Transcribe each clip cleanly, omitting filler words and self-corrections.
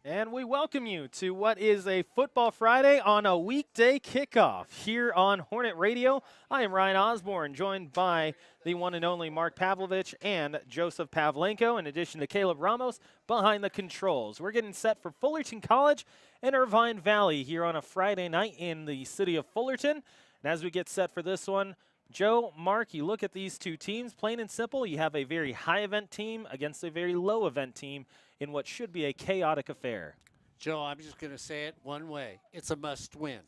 And we welcome you to what is a Football Friday on a weekday kickoff here on Hornet Radio. I am Ryan Osborne, joined by the one and only Mark Pavlovich and Joseph Pavlenko, in addition to Caleb Ramos behind the controls. We're getting set for Fullerton College and Irvine Valley here on a Friday night in the city of Fullerton. And as we get set for this one, Joe, Mark, you look at these two teams, plain and simple, you have a very high event team against a very low event team in what should be a chaotic affair. Joe, I'm just going to say it one way. It's a must win.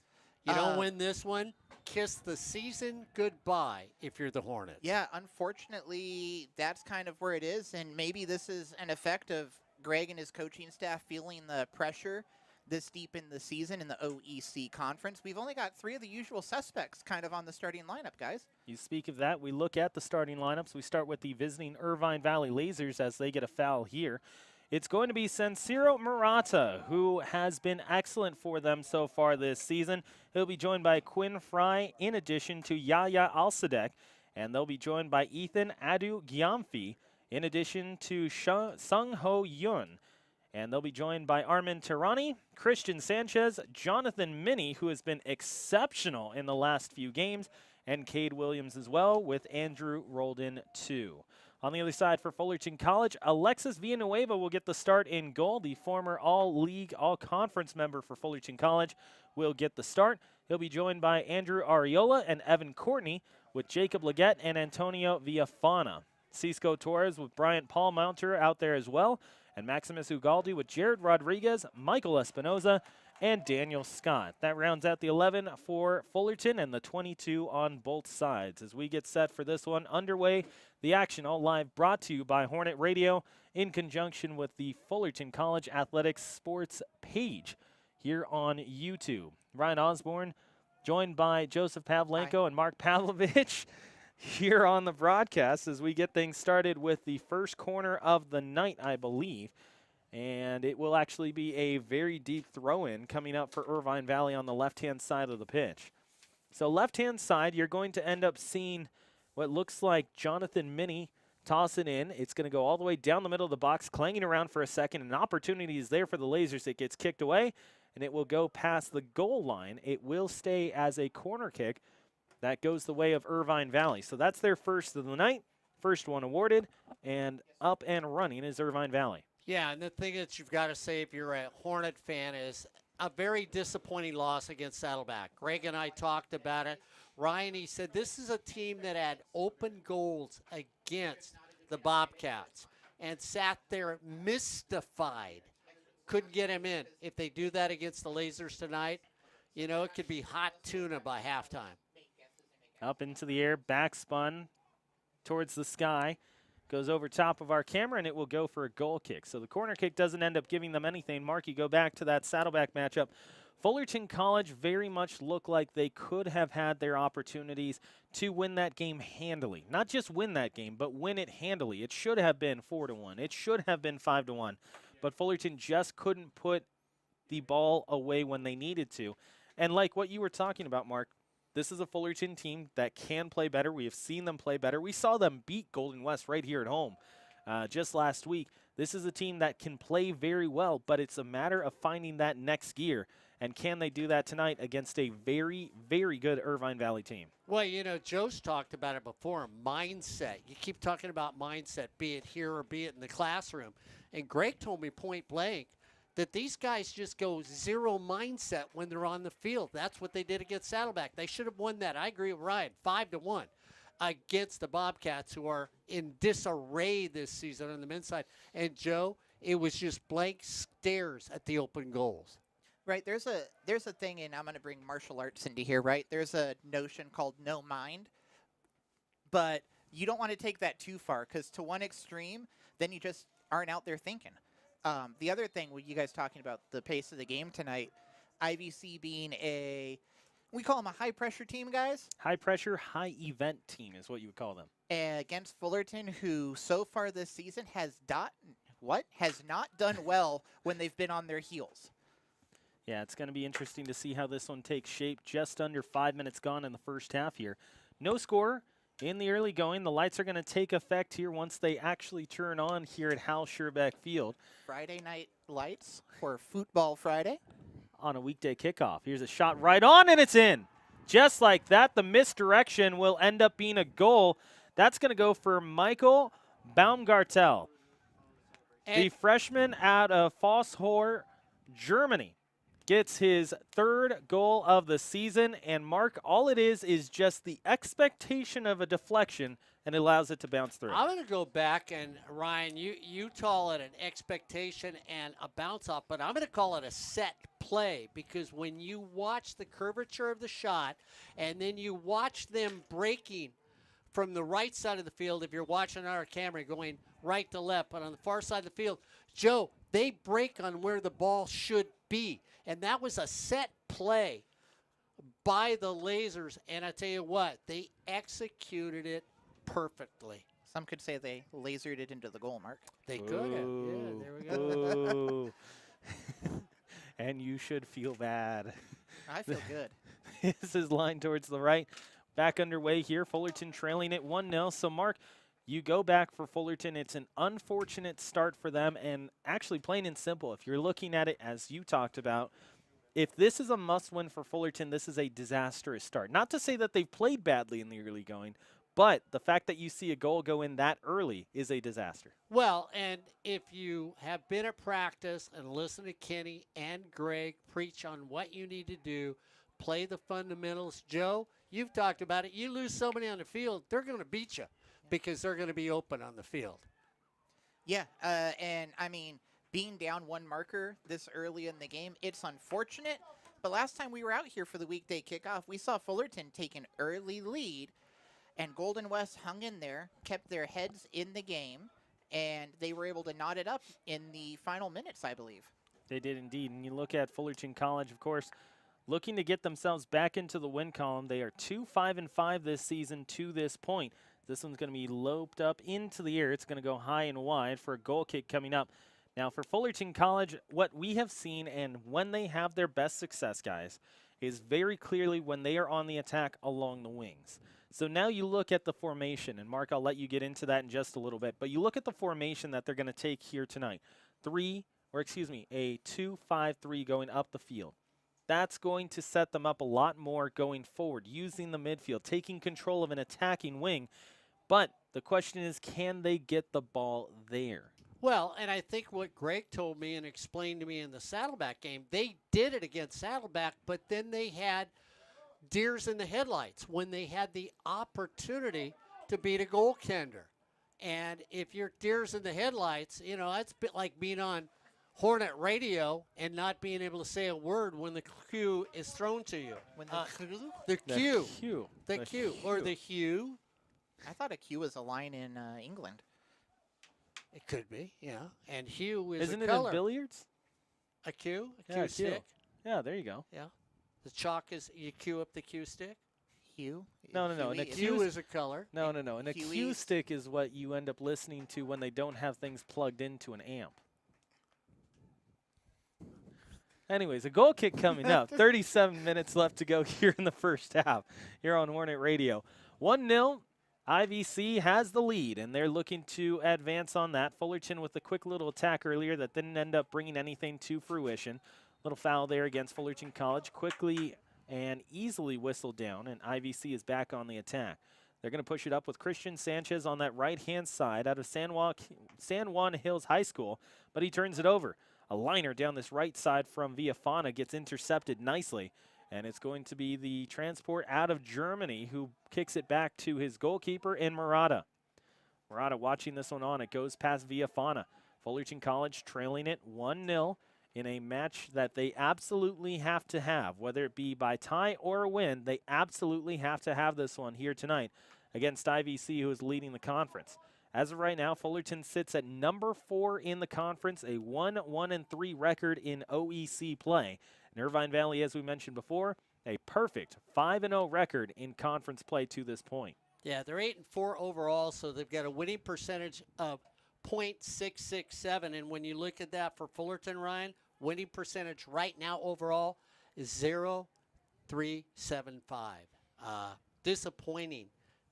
You don't win this one, kiss the season goodbye if you're the Hornets. Yeah, unfortunately, that's kind of where it is, and maybe this is an effect of Greg and his coaching staff feeling the pressure this deep in the season in the OEC conference. We've only got 3 of the usual suspects kind of on the starting lineup, guys. You speak of that. We look at the starting lineups. We start with the visiting Irvine Valley Lasers as they get a foul here. It's going to be Sensiro Murata, who has been excellent for them so far this season. He'll be joined by Quinn Fry in addition to Yaya Alsadek, and they'll be joined by Ethan Adu Gyamfi in addition to Sung Ho Yun. And they'll be joined by Armin Tirani, Christian Sanchez, Jonathan Minnie, who has been exceptional in the last few games, and Cade Williams as well, with Andrew rolled in too. On the other side for Fullerton College, Alexis Villanueva will get the start in goal. The former All-League, All-Conference member for Fullerton College will get the start. He'll be joined by Andrew Ariola and Evan Courtney, with Jacob Leggett and Antonio Villafana. Cisco Torres with Bryant Paul Mounter out there as well, and Maximus Ugaldi with Jared Rodriguez, Michael Espinoza, and Daniel Scott. That rounds out the 11 for Fullerton and the 22 on both sides. As we get set for this one underway, the action all live brought to you by Hornet Radio in conjunction with the Fullerton College Athletics Sports page here on YouTube. Ryan Osborne joined by Joseph Pavlenko and Mark Pavlovich here on the broadcast as we get things started with the first corner of the night, I believe. And it will actually be a very deep throw-in coming up for Irvine Valley on the left-hand side of the pitch. So left-hand side, you're going to end up seeing what looks like Jonathan Minnie toss it in. It's going to go all the way down the middle of the box, clanging around for a second. An opportunity is there for the Lasers. It gets kicked away, and it will go past the goal line. It will stay as a corner kick. That goes the way of Irvine Valley. So that's their first of the night, first one awarded, and up and running is Irvine Valley. Yeah, and the thing that you've got to say if you're a Hornet fan is a very disappointing loss against Saddleback. Greg and I talked about it. Ryan, he said this is a team that had open goals against the Bobcats and sat there mystified. Couldn't get him in. If they do that against the Lasers tonight, you know, it could be hot tuna by halftime. Up into the air, back spun towards the sky. Goes over top of our camera, and it will go for a goal kick. So the corner kick doesn't end up giving them anything. Mark, you go back to that Saddleback matchup. Fullerton College very much looked like they could have had their opportunities to win that game handily. Not just win that game, but win it handily. It should have been 4-1. It should have been 5-1. But Fullerton just couldn't put the ball away when they needed to. And like what you were talking about, Mark, this is a Fullerton team that can play better. We have seen them play better. We saw them beat Golden West right here at home just last week. This is a team that can play very well, but it's a matter of finding that next gear. And can they do that tonight against a very, very good Irvine Valley team? Well, you know, Joe's talked about it before, mindset. You keep talking about mindset, be it here or be it in the classroom. And Greg told me point blank that these guys just go zero mindset when they're on the field. That's what they did against Saddleback. They should have won that. I agree with Ryan, 5-1 against the Bobcats, who are in disarray this season on the men's side. And, Joe, it was just blank stares at the open goals. Right, there's a thing, and I'm going to bring martial arts into here, right? There's a notion called no mind, but you don't want to take that too far, because to one extreme, then you just aren't out there thinking. The other thing, with you guys talking about the pace of the game tonight, IVC being we call them a high-pressure team, guys. High-pressure, high-event team is what you would call them. Against Fullerton, who so far this season has not done well when they've been on their heels. Yeah, it's going to be interesting to see how this one takes shape. Just under 5 minutes gone in the first half here. No score in the early going. The lights are going to take effect here once they actually turn on here at Hal Scherbeck Field. Friday night lights for Football Friday. On a weekday kickoff. Here's a shot right on, and it's in. Just like that, the misdirection will end up being a goal. That's going to go for Michael Baumgartel, the freshman out of Phosphor, Germany. Gets his 3rd goal of the season, and Mark, all it is just the expectation of a deflection, and it allows it to bounce through. I'm going to go back, and Ryan, you call it an expectation and a bounce off, but I'm going to call it a set play, because when you watch the curvature of the shot and then you watch them breaking from the right side of the field, if you're watching on our camera going right to left, but on the far side of the field, Joe, they break on where the ball should be. And that was a set play by the Lasers, and I tell you what, they executed it perfectly. Some could say they lasered it into the goal, Mark. They could have. Yeah, there we go. And you should feel bad. I feel good. This is line towards the right. Back underway here. Fullerton trailing it 1-0. So, Mark, you go back for Fullerton. It's an unfortunate start for them, and actually plain and simple, if you're looking at it as you talked about, if this is a must-win for Fullerton, this is a disastrous start. Not to say that they've played badly in the early going, but the fact that you see a goal go in that early is a disaster. Well, and if you have been at practice and listened to Kenny and Greg preach on what you need to do, play the fundamentals. Joe, you've talked about it. You lose somebody on the field, they're going to beat you because they're going to be open on the field. Yeah, and I mean, being down 1 marker this early in the game, it's unfortunate. But last time we were out here for the weekday kickoff, we saw Fullerton take an early lead, and Golden West hung in there, kept their heads in the game, and they were able to knot it up in the final minutes, I believe. They did indeed. And you look at Fullerton College, of course, looking to get themselves back into the win column. They are 2-5-5 this season to this point. This one's going to be loped up into the air. It's going to go high and wide for a goal kick coming up. Now, for Fullerton College, what we have seen, and when they have their best success, guys, is very clearly when they are on the attack along the wings. So now you look at the formation, and Mark, I'll let you get into that in just a little bit, but you look at the formation that they're going to take here tonight. A 2-5-3 going up the field. That's going to set them up a lot more going forward, using the midfield, taking control of an attacking wing. But the question is, can they get the ball there? Well, and I think what Greg told me and explained to me in the Saddleback game, they did it against Saddleback, but then they had deers in the headlights when they had the opportunity to beat a goaltender. And if you're deers in the headlights, you know, that's a bit like being on Hornet radio and not being able to say a word when the cue is thrown to you. When the cue. The cue. Or the hue. I thought a cue was a line in England. It could be, yeah. And hue is Isn't a it color. in billiards? A cue? A Yeah, cue a cue. stick? Yeah, there you go. Yeah. The chalk is, you cue up the cue stick? Hue? No. And a Huey? cue Is a color. No. And a Huey. cue stick is what you end up listening to when they don't have things plugged into an amp. Anyways, a goal kick coming up. 37 minutes left to go here in the first half here on Hornet Radio. 1-0. IVC has the lead, and they're looking to advance on that. Fullerton with a quick little attack earlier that didn't end up bringing anything to fruition. Little foul there against Fullerton College. Quickly and easily whistled down, and IVC is back on the attack. They're going to push it up with Christian Sanchez on that right-hand side out of San Juan Hills High School, but he turns it over. A liner down this right side from Villafana gets intercepted nicely, and it's going to be the transport out of Germany who kicks it back to his goalkeeper in Murata. Murata watching this one on. It goes past Villafana. Fullerton College trailing it 1-0 in a match that they absolutely have to have. Whether it be by tie or a win, they absolutely have to have this one here tonight against IVC, who is leading the conference. As of right now, Fullerton sits at number 4 in the conference, a 1-1-3 record in OEC play. And Irvine Valley, as we mentioned before, a perfect 5-0 record in conference play to this point. Yeah, they're 8-4 overall, so they've got a winning percentage of .667. And when you look at that for Fullerton, Ryan, winning percentage right now overall is .0375. Disappointing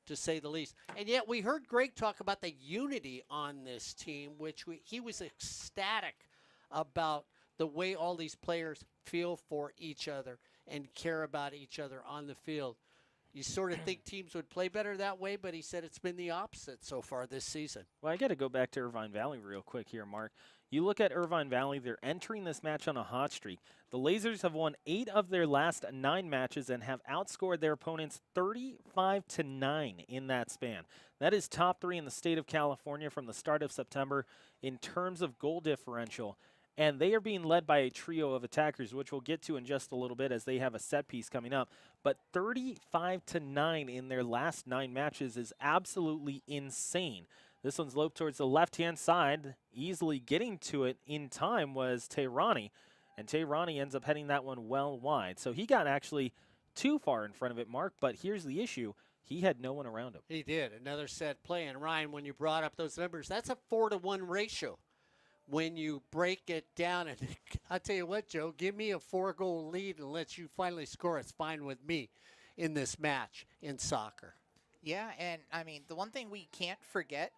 to say the least. And yet we heard Greg talk about the unity on this team, which he was ecstatic about the way all these players feel for each other and care about each other on the field. You sort of think teams would play better that way, but he said it's been the opposite so far this season. Well, I got to go back to Irvine Valley real quick here, Mark. You look at Irvine Valley, they're entering this match on a hot streak. The Lasers have won 8 of their last 9 matches and have outscored their opponents 35-9 in that span. That is top 3 in the state of California from the start of September in terms of goal differential. And they are being led by a trio of attackers, which we'll get to in just a little bit as they have a set piece coming up. But 35-9 in their last 9 matches is absolutely insane. This one's loped towards the left-hand side. Easily getting to it in time was Tehrani. And Tehrani ends up heading that one well wide. So he got actually too far in front of it, Mark. But here's the issue. He had no one around him. He did. Another set play. And Ryan, when you brought up those numbers, that's a 4-to-1 ratio. When you break it down, and I'll tell you what, Joe, give me a 4-goal lead and let you finally score. It's fine with me in this match in soccer. Yeah, and I mean, the one thing we can't forget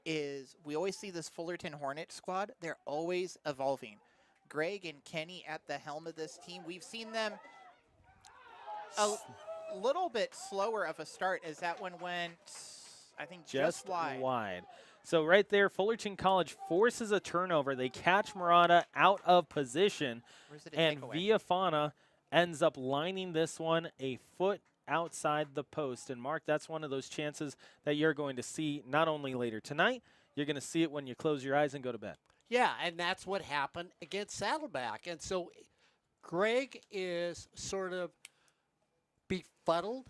is we always see this Fullerton Hornet squad. They're always evolving. Greg and Kenny at the helm of this team. We've seen them a little bit slower of a start as that one went, I think, just wide. So right there, Fullerton College forces a turnover. They catch Murata out of position, and Villafana ends up lining this one a foot outside the post. And Mark, that's one of those chances that you're going to see not only later tonight, you're going to see it when you close your eyes and go to bed. Yeah, and that's what happened against Saddleback. And so Greg is sort of befuddled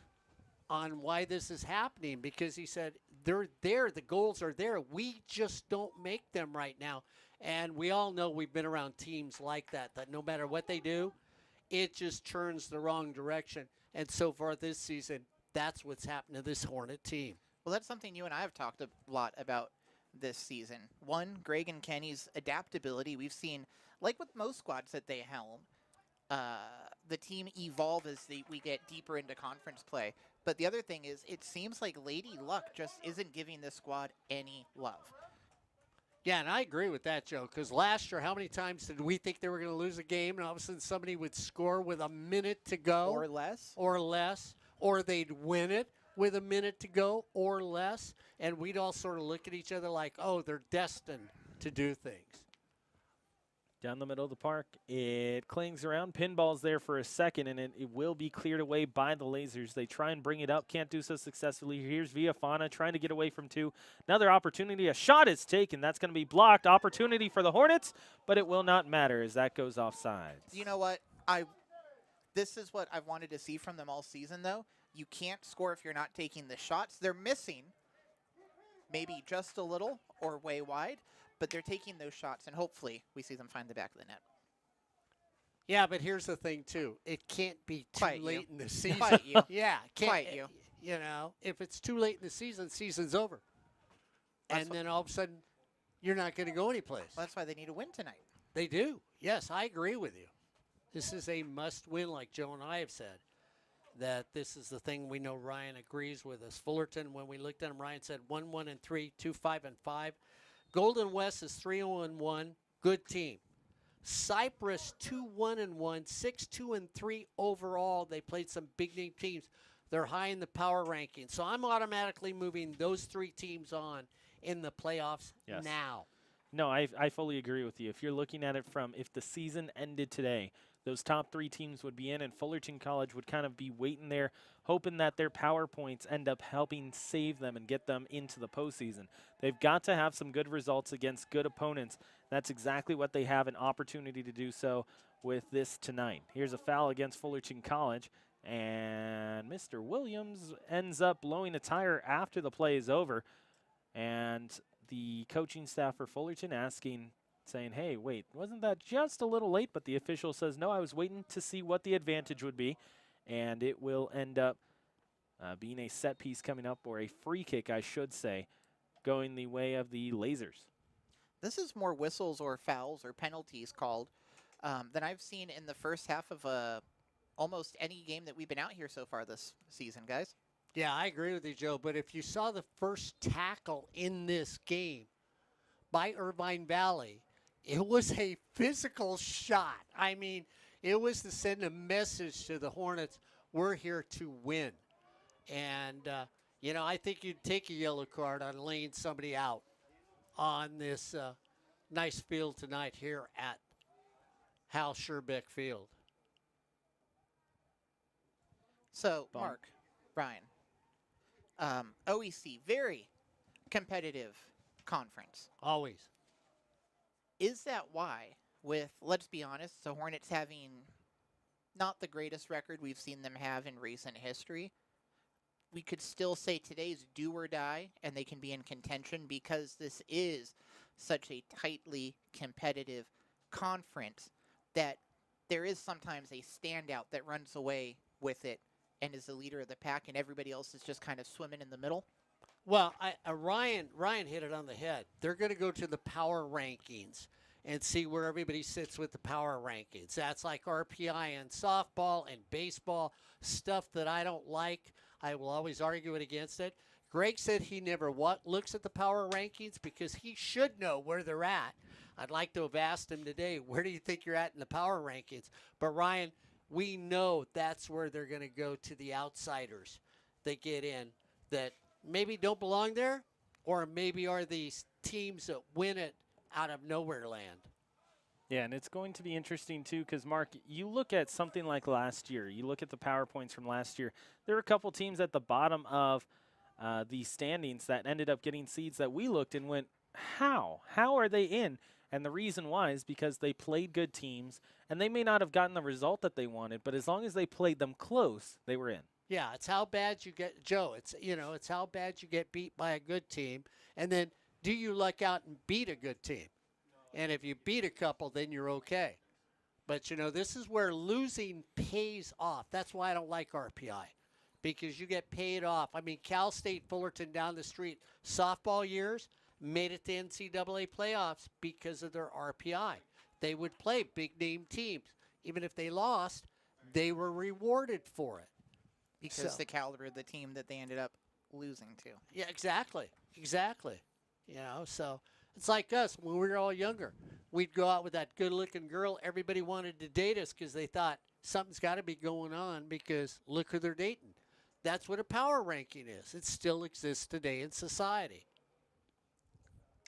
on why this is happening because he said, they're there, the goals are there. We just don't make them right now. And we all know we've been around teams like that no matter what they do, it just turns the wrong direction. And so far this season, that's what's happened to this Hornet team. Well, that's something you and I have talked a lot about this season. One, Greg and Kenny's adaptability. We've seen, like with most squads that they helm, the team evolve as we get deeper into conference play. But the other thing is, it seems like Lady Luck just isn't giving this squad any love. Yeah, and I agree with that, Joe, because last year, how many times did we think they were going to lose a game, and all of a sudden somebody would score with a minute to go? Or less. Or less. Or they'd win it with a minute to go or less, and we'd all sort of look at each other like, oh, they're destined to do things. Down the middle of the park, it clings around. Pinball's there for a second, and it will be cleared away by the Lasers. They try and bring it up, can't do so successfully. Here's Villafana trying to get away from 2. Another opportunity. A shot is taken. That's going to be blocked. Opportunity for the Hornets, but it will not matter as that goes offside. You know what? This is what I've wanted to see from them all season, though. You can't score if you're not taking the shots. They're missing maybe just a little or way wide, but they're taking those shots, and hopefully we see them find the back of the net. Yeah, but here's the thing, too. It can't be too late in the season. Quiet you. Yeah. Quiet you. You know, if it's too late in the season, season's over. And then all of a sudden, you're not going to go anyplace. Well, that's why they need a win tonight. They do. Yes, I agree with you. This is a must-win, like Joe and I have said, that this is the thing we know Ryan agrees with us. Fullerton, when we looked at him, Ryan said 1-1-3, 2-5-5. Golden West is 3-0-1, good team. Cypress 2-1-1, 6-2-3 overall. They played some big name teams. They're high in the power ranking. So I'm automatically moving those 3 teams on in the playoffs now. No, I fully agree with you. If you're looking at it from if the season ended today, those top 3 teams would be in, and Fullerton College would kind of be waiting there, hoping that their power points end up helping save them and get them into the postseason. They've got to have some good results against good opponents. That's exactly what they have an opportunity to do so with this tonight. Here's a foul against Fullerton College, and Mr. Williams ends up blowing a tire after the play is over, and the coaching staff for Fullerton saying, hey, wait, wasn't that just a little late? But the official says, no, I was waiting to see what the advantage would be, and it will end up being a set piece coming up, or a free kick, I should say, going the way of the Lasers. This is more whistles or fouls or penalties called than I've seen in the first half of almost any game that we've been out here so far this season, guys. Yeah, I agree with you, Joe. But if you saw the first tackle in this game by Irvine Valley, it was a physical shot. I mean, it was to send a message to the Hornets, we're here to win. And, I think you'd take a yellow card on laying somebody out on this nice field tonight here at Hal Scherbeck Field. So, Bum. Mark, Brian, OEC, very competitive conference. Always. Is that why, with, let's be honest, the Hornets having not the greatest record we've seen them have in recent history, we could still say today's do or die, and they can be in contention because this is such a tightly competitive conference that there is sometimes a standout that runs away with it and is the leader of the pack, and everybody else is just kind of swimming in the middle? Well, Ryan hit it on the head. They're going to go to the power rankings and see where everybody sits with the power rankings. That's like RPI and softball and baseball, stuff that I don't like. I will always argue it against it. Greg said he never looks at the power rankings because he should know where they're at. I'd like to have asked him today, where do you think you're at in the power rankings? But Ryan, we know that's where they're going to go to the outsiders that get in that maybe don't belong there, or maybe are these teams that win it out of nowhere land. Yeah, and it's going to be interesting, too, because, Mark, you look at something like last year. You look at the PowerPoints from last year. There were a couple teams at the bottom of the standings that ended up getting seeds that we looked and went, how? How are they in? And the reason why is because they played good teams, and they may not have gotten the result that they wanted, but as long as they played them close, they were in. Yeah, it's how bad you get, Joe. It's how bad you get beat by a good team, and then do you luck out and beat a good team? And if you beat a couple, then you're okay. But, this is where losing pays off. That's why I don't like RPI, because you get paid off. I mean, Cal State Fullerton down the street, softball years, made it to NCAA playoffs because of their RPI. They would play big-name teams. Even if they lost, they were rewarded for it. Because the caliber of the team that they ended up losing to. Yeah, exactly. So it's like us when we were all younger. We'd go out with that good-looking girl. Everybody wanted to date us because they thought something's got to be going on because look who they're dating. That's what a power ranking is. It still exists today in society.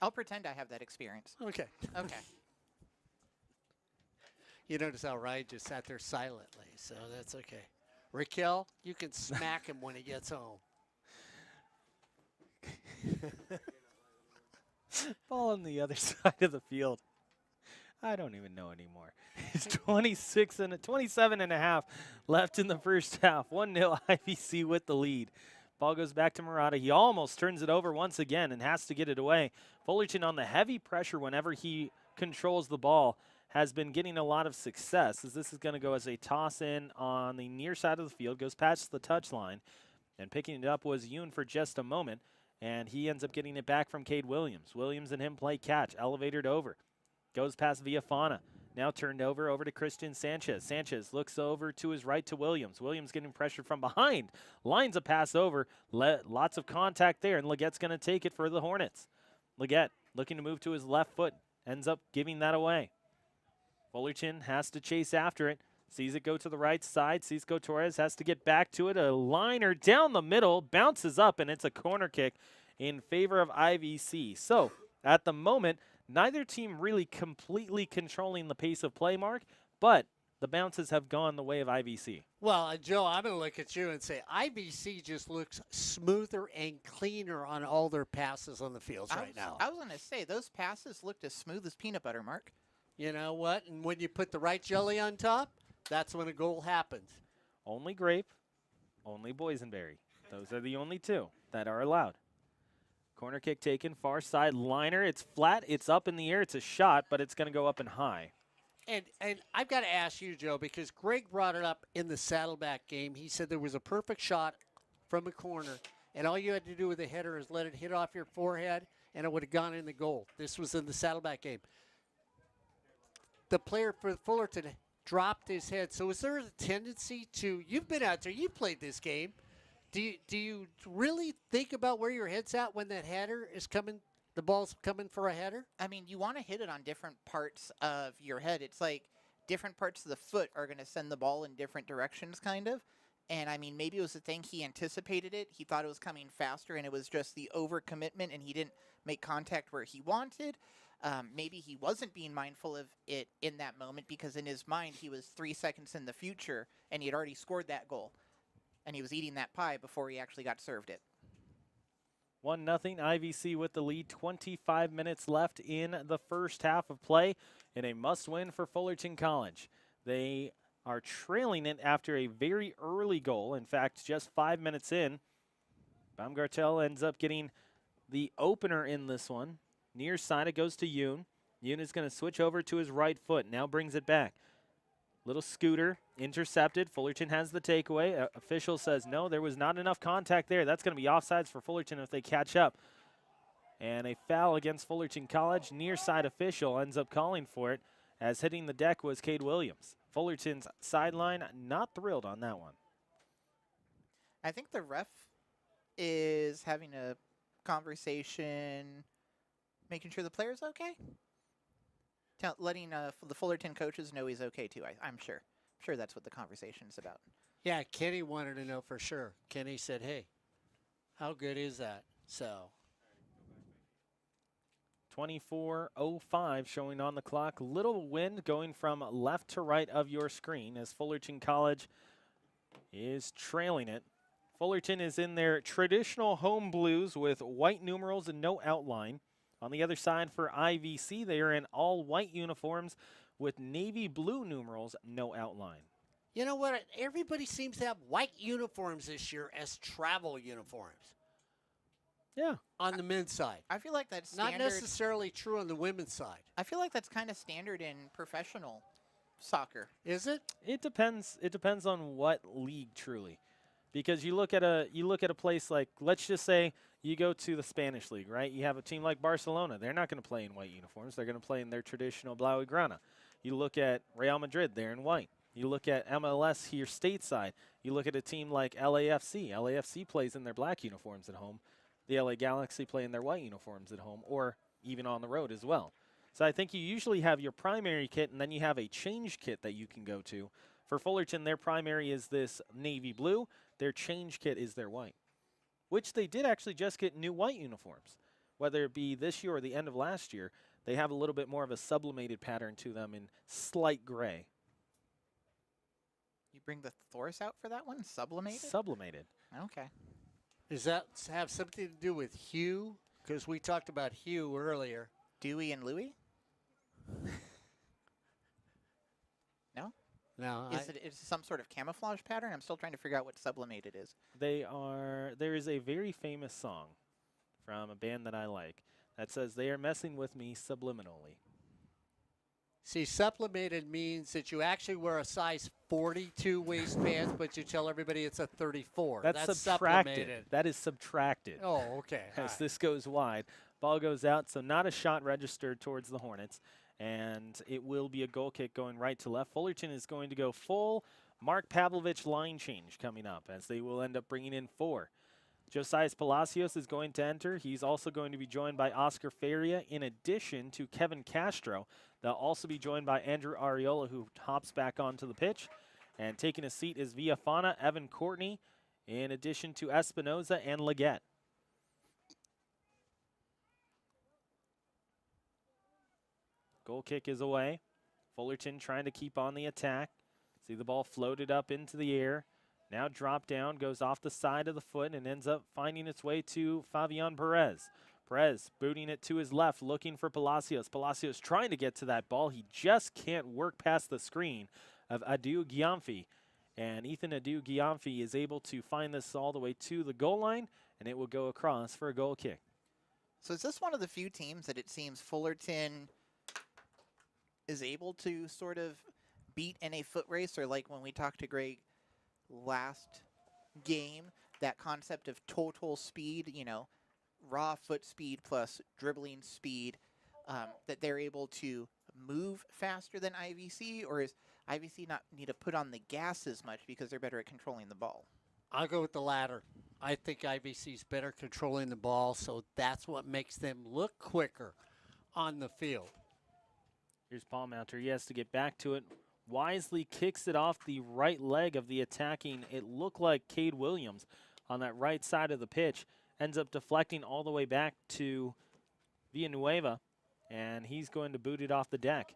I'll pretend I have that experience. Okay. Okay. You notice how Ryan just sat there silently, so that's okay. Raquel, you can smack him when he gets home. Ball on the other side of the field. I don't even know anymore. It's 27 and a half left in the first half. 1-0 IVC with the lead. Ball goes back to Murata. He almost turns it over once again and has to get it away. Fullerton on the heavy pressure whenever he controls the ball has been getting a lot of success, as this is going to go as a toss in on the near side of the field, goes past the touchline, and picking it up was Yoon for just a moment, and he ends up getting it back from Cade Williams. Williams and him play catch, elevated over, goes past Villafana, now turned over to Christian Sanchez. Sanchez looks over to his right to Williams. Williams getting pressure from behind, lines a pass over, lots of contact there, and Leggette's going to take it for the Hornets. Leggette looking to move to his left foot, ends up giving that away. Fullerton has to chase after it. Sees it go to the right side. Cisco Torres has to get back to it. A liner down the middle, bounces up, and it's a corner kick in favor of IVC. So, at the moment, neither team really completely controlling the pace of play, Mark, but the bounces have gone the way of IVC. Well, Joe, I'm going to look at you and say IVC just looks smoother and cleaner on all their passes on the fields right now. I was going to say, those passes looked as smooth as peanut butter, Mark. You know what? And when you put the right jelly on top, that's when a goal happens. Only grape, only boysenberry. Those are the only two that are allowed. Corner kick taken, far side liner. It's flat, it's up in the air, it's a shot, but it's going to go up and high. And I've got to ask you, Joe, because Greg brought it up in the Saddleback game. He said there was a perfect shot from a corner, and all you had to do with the header is let it hit off your forehead, and it would have gone in the goal. This was in the Saddleback game. The player for Fullerton dropped his head. So is there a tendency to, you've been out there, you played this game, Do you really think about where your head's at when that header is coming? The ball's coming for a header. I mean, you want to hit it on different parts of your head. It's like different parts of the foot are going to send the ball in different directions, kind of. And I mean, maybe it was the thing he anticipated it. He thought it was coming faster, and it was just the overcommitment, and he didn't make contact where he wanted. Maybe he wasn't being mindful of it in that moment because in his mind he was 3 seconds in the future, and he had already scored that goal, and he was eating that pie before he actually got served it. 1-0 IVC with the lead. 25 minutes left in the first half of play in a must-win for Fullerton College. They are trailing it after a very early goal. In fact, just 5 minutes in, Baumgartel ends up getting the opener in this one. Near side, it goes to Yoon. Yoon is going to switch over to his right foot, now brings it back. Little scooter, intercepted. Fullerton has the takeaway. Official says, no, there was not enough contact there. That's going to be offsides for Fullerton if they catch up. And a foul against Fullerton College. Near side official ends up calling for it, as hitting the deck was Cade Williams. Fullerton's sideline not thrilled on that one. I think the ref is having a conversation, making sure the player's okay. Letting the Fullerton coaches know he's okay too. I'm sure. I'm sure that's what the conversation's about. Yeah, Kenny wanted to know for sure. Kenny said, "Hey, how good is that?" So 24:05 showing on the clock. Little wind going from left to right of your screen as Fullerton College is trailing it. Fullerton is in their traditional home blues with white numerals and no outline. On the other side for IVC, they are in all white uniforms with navy blue numerals, no outline. you know what? Everybody seems to have white uniforms this year as travel uniforms. Yeah. On the men's side. I feel like that's Not standard. necessarily true on the women's side. I feel like that's kind of standard in professional soccer. Is it? It depends. It depends on what league truly, because you look at a place like, let's just say you go to the Spanish league, right? You have a team like Barcelona. They're not going to play in white uniforms. They're going to play in their traditional blaugrana. You look at Real Madrid. They're in white. You look at MLS here stateside. You look at a team like LAFC. LAFC plays in their black uniforms at home. The LA Galaxy play in their white uniforms at home, or even on the road as well. So I think you usually have your primary kit, and then you have a change kit that you can go to. For Fullerton, their primary is this navy blue. Their change kit is their white, which they did actually just get new white uniforms. Whether it be this year or the end of last year, they have a little bit more of a sublimated pattern to them in slight gray. You bring the Thoris out for that one? Sublimated? Sublimated. Okay. Does that have something to do with hue? Because we talked about hue earlier. Dewey and Louie? No? No, Is it some sort of camouflage pattern? I'm still trying to figure out what sublimated is. There is a very famous song from a band that I like that says they are messing with me subliminally. see, sublimated means that you actually wear a size 42 waistbands, but you tell everybody it's a 34. That's subtracted. Sublimated. That is subtracted. Oh, okay. All As right. this goes wide. Ball goes out, so not a shot registered towards the Hornets. And it will be a goal kick going right to left. Fullerton is going to go full Mark Pavlovich line change coming up, as they will end up bringing in 4. Josias Palacios is going to enter. He's also going to be joined by Oscar Feria, in addition to Kevin Castro. They'll also be joined by Andrew Ariola, who hops back onto the pitch. And taking a seat is Villafana, Evan Courtney, in addition to Espinoza and Leggett. Goal kick is away. Fullerton trying to keep on the attack. See the ball floated up into the air. Now drop down, goes off the side of the foot and ends up finding its way to Fabian Perez. Perez booting it to his left, looking for Palacios. Palacios trying to get to that ball. He just can't work past the screen of Adu Giamfi. And Ethan Adu Giamfi is able to find this all the way to the goal line, and it will go across for a goal kick. So is this one of the few teams that it seems Fullerton is able to sort of beat in a foot race? Or like when we talked to Greg last game, that concept of total speed, you know, raw foot speed plus dribbling speed, that they're able to move faster than IVC? Or is IVC not need to put on the gas as much because they're better at controlling the ball? I'll go with the latter. I think IVC's better controlling the ball, so that's what makes them look quicker on the field. Here's Paul Mounter. He has to get back to it. Wisely kicks it off the right leg of the attacking. It looked like Cade Williams on that right side of the pitch. Ends up deflecting all the way back to Villanueva, and he's going to boot it off the deck.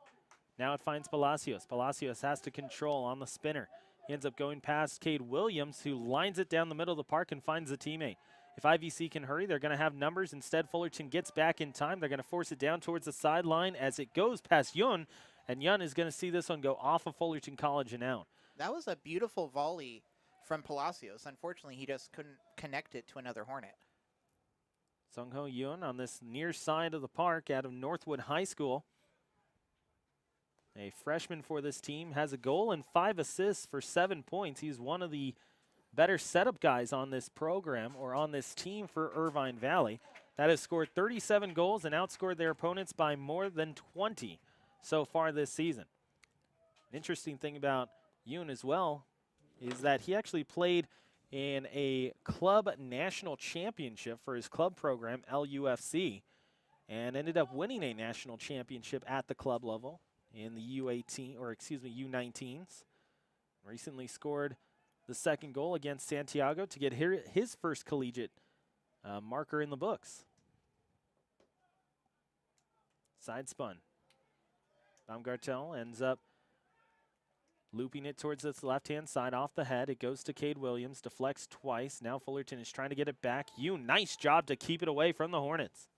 Now it finds Palacios. Palacios has to control on the spinner. He ends up going past Cade Williams, who lines it down the middle of the park and finds a teammate. If IVC can hurry, they're going to have numbers. Instead, Fullerton gets back in time. They're going to force it down towards the sideline as it goes past Yun, and Yun is going to see this one go off of Fullerton College and out. That was a beautiful volley from Palacios. Unfortunately, he just couldn't connect it to another Hornet. Sung-Ho Yun on this near side of the park out of Northwood High School. A freshman for this team, has a goal and 5 assists for 7 points. He's one of the better setup guys on this program or on this team for Irvine Valley. That has scored 37 goals and outscored their opponents by more than 20 so far this season. An interesting thing about Yoon as well is that he actually played in a club national championship for his club program, LUFC, and ended up winning a national championship at the club level in the U19s. Recently scored the second goal against Santiago to get his first collegiate marker in the books. Side spun. Baumgartel ends up looping it towards its left-hand side off the head. It goes to Cade Williams, deflects twice. Now Fullerton is trying to get it back. Nice job to keep it away from the Hornets.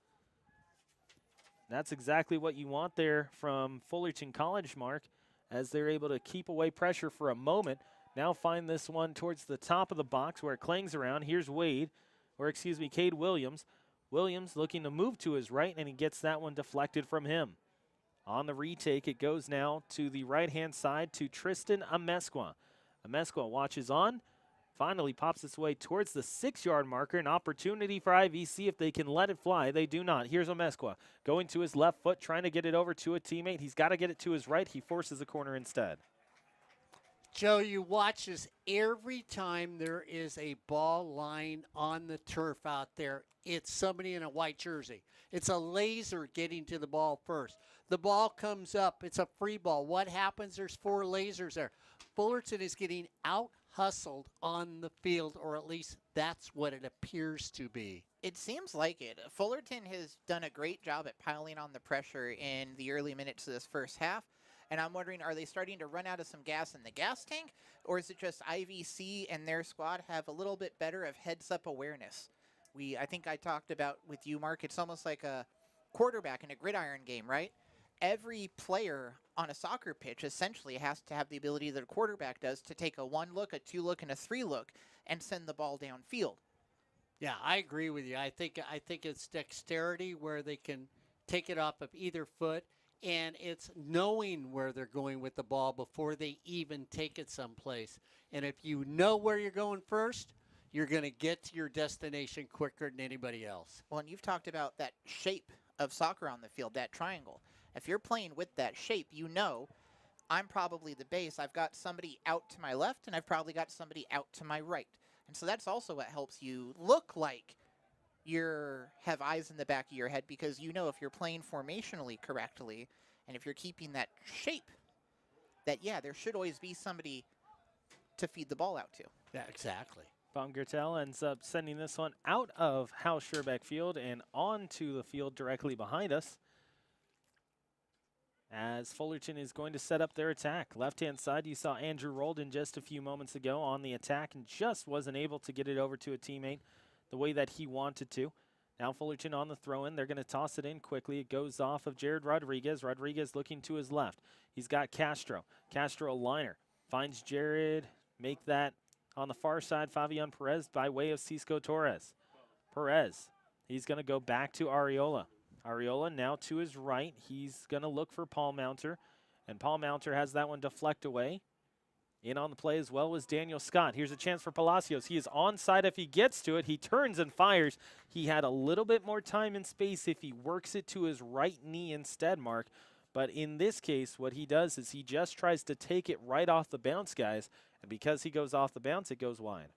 That's exactly what you want there from Fullerton College, Mark, as they're able to keep away pressure for a moment. Now find this one towards the top of the box where it clangs around. Here's Cade Williams. Williams looking to move to his right, and he gets that one deflected from him. On the retake, it goes now to the right-hand side to Tristan Amesqua. Amesqua watches on, finally pops its way towards the 6-yard marker. An opportunity for IVC if they can let it fly. They do not. Here's Amesqua going to his left foot, trying to get it over to a teammate. He's got to get it to his right. He forces a corner instead. Joe, you watch this every time there is a ball lying on the turf out there. It's somebody in a white jersey. It's a laser getting to the ball first. The ball comes up. It's a free ball. What happens? There's 4 lasers there. Fullerton is getting out-hustled on the field, or at least that's what it appears to be. It seems like it. Fullerton has done a great job at piling on the pressure in the early minutes of this first half. And I'm wondering, are they starting to run out of some gas in the gas tank? Or is it just IVC and their squad have a little bit better of heads-up awareness? I think I talked about with you, Mark, it's almost like a quarterback in a gridiron game, right? Every player on a soccer pitch essentially has to have the ability that a quarterback does to take a 1 look, a 2 look, and a 3 look and send the ball downfield. Yeah, I agree with you. I think it's dexterity where they can take it off of either foot, and it's knowing where they're going with the ball before they even take it someplace. And if you know where you're going first, you're going to get to your destination quicker than anybody else. Well, and you've talked about that shape of soccer on the field, that triangle. If you're playing with that shape, you know I'm probably the base. I've got somebody out to my left, and I've probably got somebody out to my right. And so that's also what helps you look like you have eyes in the back of your head, because you know if you're playing formationally correctly and if you're keeping that shape, that, yeah, there should always be somebody to feed the ball out to. Yeah, exactly. Baumgartel ends up sending this one out of Hal Scherbeck Field and onto the field directly behind us, as Fullerton is going to set up their attack. Left-hand side, you saw Andrew Roldan just a few moments ago on the attack and just wasn't able to get it over to a teammate the way that he wanted to. Now Fullerton on the throw-in. They're going to toss it in quickly. It goes off of Jared Rodriguez. Rodriguez looking to his left. He's got Castro. Castro a liner. Finds Jared. Make that on the far side. Fabian Perez by way of Cisco Torres. Perez. He's going to go back to Areola. Areola now to his right. He's going to look for Paul Mounter. And Paul Mounter has that one deflect away. In on the play as well was Daniel Scott. Here's a chance for Palacios. He is onside if he gets to it. He turns and fires. He had a little bit more time and space if he works it to his right knee instead, Mark. But in this case, what he does is he just tries to take it right off the bounce, guys. And because he goes off the bounce, it goes wide.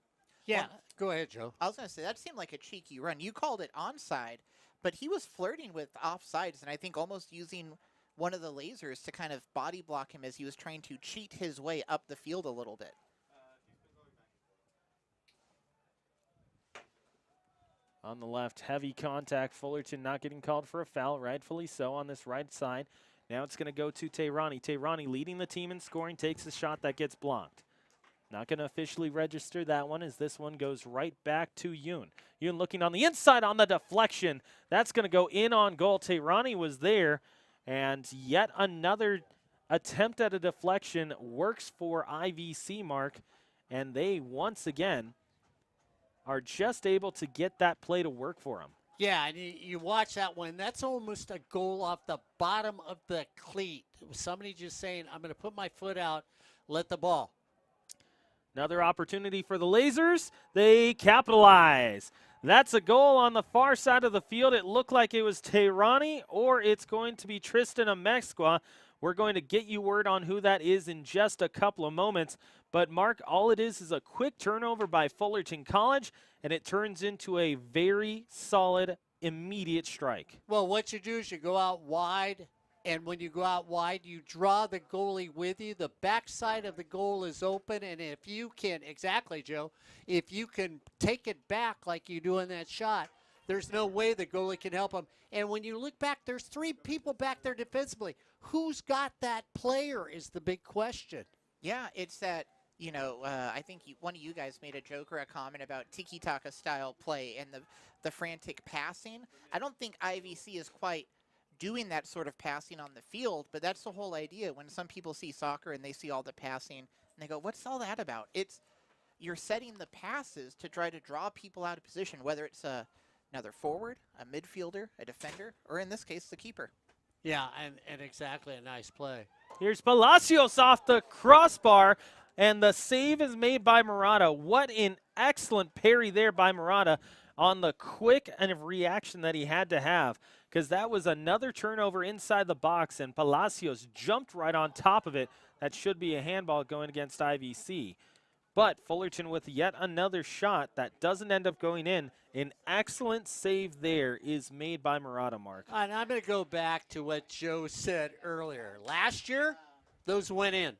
Yeah, go ahead, Joe. I was going to say, that seemed like a cheeky run. You called it onside, but he was flirting with offsides, and I think almost using one of the lasers to kind of body block him as he was trying to cheat his way up the field a little bit. On the left, heavy contact. Fullerton not getting called for a foul, rightfully so, on this right side. Now it's going to go to Tehrani. Tehrani leading the team in scoring, takes a shot that gets blocked. Not going to officially register that one as this one goes right back to Yoon. Yoon looking on the inside on the deflection. That's going to go in on goal. Tehrani was there, and yet another attempt at a deflection works for IVC, Mark, and they once again are just able to get that play to work for them. Yeah, and you watch that one. That's almost a goal off the bottom of the cleat. It was somebody just saying, I'm going to put my foot out, let the ball. Another opportunity for the Lasers. They capitalize. That's a goal on the far side of the field. It looked like it was Tehrani, or it's going to be Tristan Amexqua. We're going to get you word on who that is in just a couple of moments. But, Mark, all it is a quick turnover by Fullerton College, and it turns into a very solid, immediate strike. Well, what you do is you go out wide, and when you go out wide, you draw the goalie with you. The backside of the goal is open, and if you can, exactly, Joe, if you can take it back like you do in that shot, there's no way the goalie can help him. And when you look back, there's 3 people back there defensively. Who's got that player is the big question. Yeah, it's that, I think one of you guys made a joke or a comment about tiki-taka style play and the frantic passing. I don't think IVC is quite doing that sort of passing on the field, but that's the whole idea. When some people see soccer and they see all the passing, and they go, what's all that about? You're setting the passes to try to draw people out of position, whether it's another forward, a midfielder, a defender, or in this case, the keeper. Yeah, and exactly a nice play. Here's Palacios off the crossbar, and the save is made by Murata. What an excellent parry there by Murata on the quick and reaction that he had to have, because that was another turnover inside the box, and Palacios jumped right on top of it. That should be a handball going against IVC. But Fullerton with yet another shot that doesn't end up going in. An excellent save there is made by Murata, Mark. And I'm going to go back to what Joe said earlier. Last year, those went in.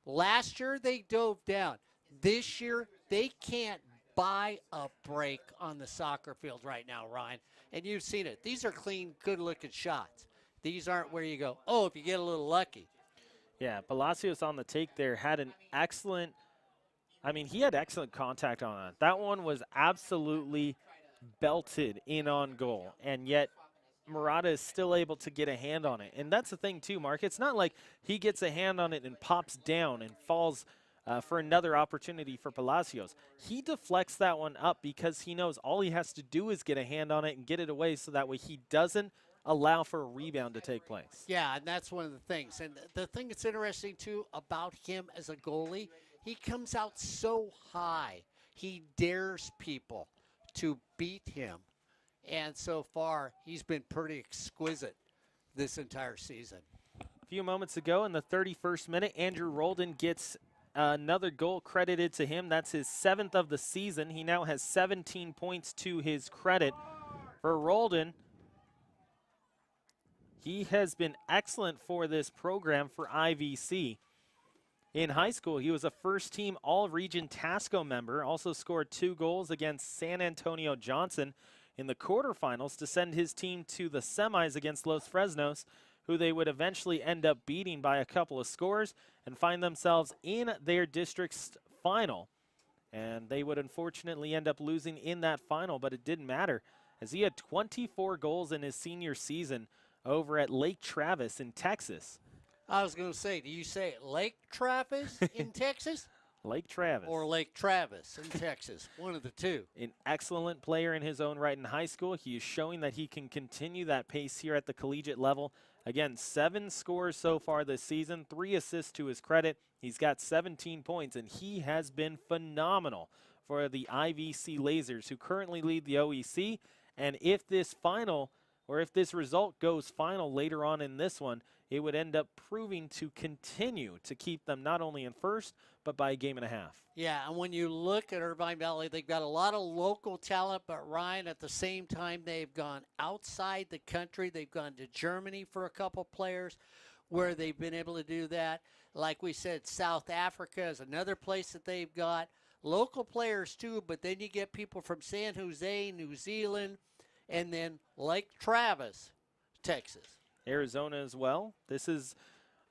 Last year, they dove down. This year, they can't buy a break on the soccer field right now, Ryan. And you've seen it. These are clean, good-looking shots. These aren't where you go, oh, if you get a little lucky. Yeah, Palacios on the take there had an excellent – he had excellent contact on it. That one was absolutely belted in on goal, and yet Murata is still able to get a hand on it. And that's the thing, too, Mark. It's not like he gets a hand on it and pops down and falls for another opportunity for Palacios. He deflects that one up because he knows all he has to do is get a hand on it and get it away so that way he doesn't allow for a rebound to take place. Yeah, and that's one of the things. And the thing that's interesting, too, about him as a goalie, he comes out so high. He dares people to beat him. And so far, he's been pretty exquisite this entire season. A few moments ago in the 31st minute, Andrew Roldan gets another goal credited to him. That's his 7th of the season. He now has 17 points to his credit. For Roldan, he has been excellent for this program for IVC. In high school, he was a first-team All-Region TASCO member, also scored 2 goals against San Antonio Johnson in the quarterfinals to send his team to the semis against Los Fresnos, who they would eventually end up beating by a couple of scores and find themselves in their district's final. And they would unfortunately end up losing in that final, but it didn't matter, as he had 24 goals in his senior season over at Lake Travis in Texas. I was going to say, do you say Lake Travis in Texas? Lake Travis. Or Lake Travis in Texas, one of the two. An excellent player in his own right in high school. He is showing that he can continue that pace here at the collegiate level. Again, 7 scores so far this season, 3 assists to his credit. He's got 17 points, and he has been phenomenal for the IVC Lasers, who currently lead the OEC. And if this final, or if this result goes final later on in this one, it would end up proving to continue to keep them not only in first, but by a game and a half. Yeah, and when you look at Irvine Valley, they've got a lot of local talent, but Ryan, at the same time, they've gone outside the country. They've gone to Germany for a couple players where they've been able to do that. Like we said, South Africa is another place that they've got local players too, but then you get people from San Jose, New Zealand, and then like Travis, Texas. Arizona as well. This is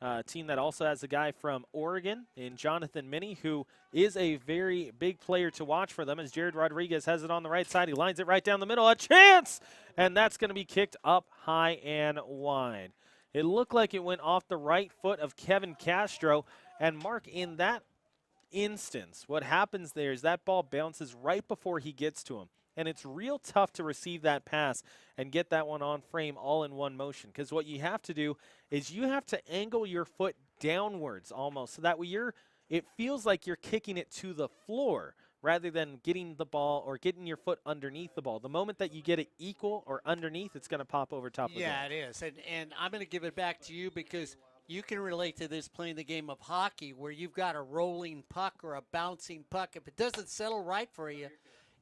a team that also has a guy from Oregon in Jonathan Minnie, who is a very big player to watch for them, as Jared Rodriguez has it on the right side. He lines it right down the middle. A chance! And that's going to be kicked up high and wide. It looked like it went off the right foot of Kevin Castro. And Mark, in that instance, what happens there is that ball bounces right before he gets to him. And it's real tough to receive that pass and get that one on frame all in one motion. Because what you have to do is you have to angle your foot downwards almost. So that way it feels like you're kicking it to the floor rather than getting the ball or getting your foot underneath the ball. The moment that you get it equal or underneath, it's going to pop over top of the ball. Yeah, it is. And I'm going to give it back to you because you can relate to this playing the game of hockey where you've got a rolling puck or a bouncing puck. If it doesn't settle right for you,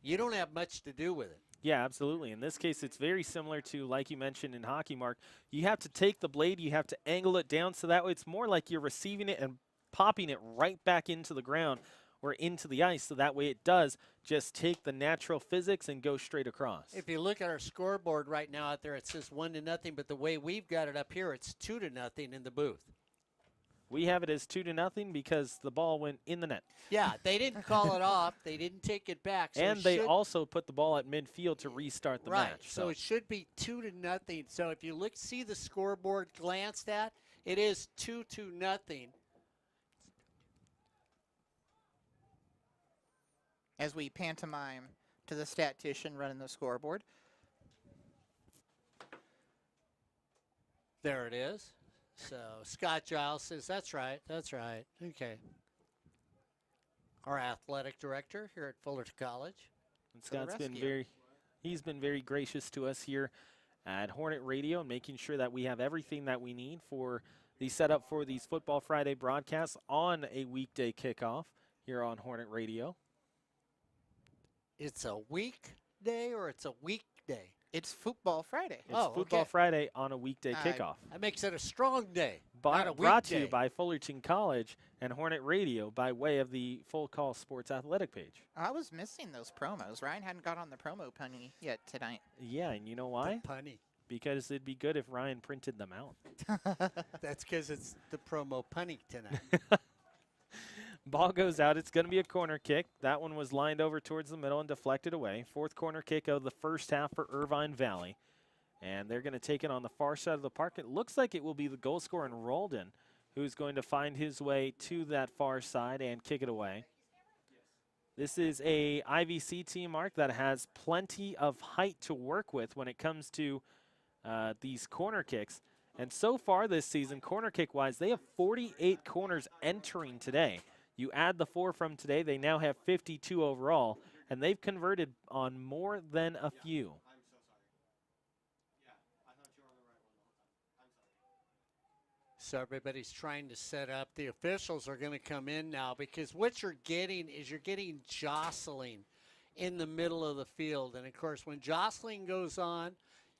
you don't have much to do with it. Yeah, absolutely. In this case, it's very similar to, like you mentioned in hockey, Mark. You have to take the blade, you have to angle it down so that way it's more like you're receiving it and popping it right back into the ground or into the ice, so that way it does just take the natural physics and go straight across. If you look at our scoreboard right now out there, it says 1-0, but the way we've got it up here, it's 2-0 in the booth. We have it as 2-0 because the ball went in the net. Yeah, they didn't call it off. They didn't take it back. So and they also put the ball at midfield to restart the match. Right, so it should be 2-0. So if you see the scoreboard glanced at, it is 2-0. As we pantomime to the statistician running the scoreboard. There it is. So Scott Giles says, that's right, that's right. Okay. Our athletic director here at Fullerton College. And Scott's he's been very gracious to us here at Hornet Radio and making sure that we have everything that we need for the setup for these Football Friday broadcasts on a weekday kickoff here on Hornet Radio. It's a weekday or it's a weekday? It's Football Friday. It's Football Friday on a weekday kickoff. That makes it a strong day. Brought to you by Fullerton College and Hornet Radio by way of the Full Call Sports Athletic page. I was missing those promos. Ryan hadn't got on the promo punny yet tonight. Yeah, and you know why? The punny. Because it'd be good if Ryan printed them out. That's because it's the promo punny tonight. Ball goes out. It's going to be a corner kick. That one was lined over towards the middle and deflected away. Fourth corner kick of the first half for Irvine Valley. And they're going to take it on the far side of the park. It looks like it will be the goal scorer in Roldan who's going to find his way to that far side and kick it away. This is a IVC team, Mark, that has plenty of height to work with when it comes to these corner kicks. And so far this season, corner kick-wise, they have 48 corners entering today. You add the 4 from today, they now have 52 overall, and they've converted on more than a few. So everybody's trying to set up. The officials are going to come in now because what you're getting is you're getting jostling in the middle of the field. And, of course, when jostling goes on,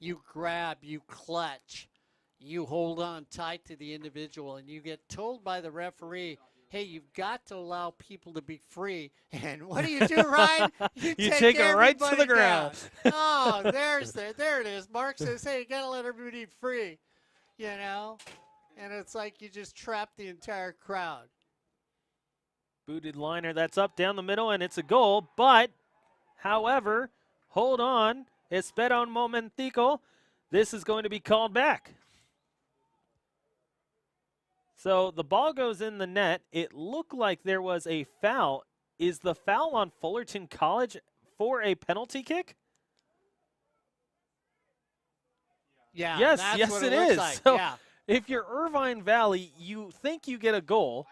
you grab, you clutch, you hold on tight to the individual, and you get told by the referee, hey, you've got to allow people to be free. And what do, Ryan? You take them right to the ground. Oh, there it is. Mark says, hey, you got to let everybody free, you know. And it's like you just trap the entire crowd. Booted liner, that's up down the middle, and it's a goal. But, however, hold on. Espera un momentico. This is going to be called back. So the ball goes in the net. It looked like there was a foul. Is the foul on Fullerton College for a penalty kick? Yeah. Yes, that's yes, what it looks is. like. So yeah. if you're Irvine Valley, you think you get a goal.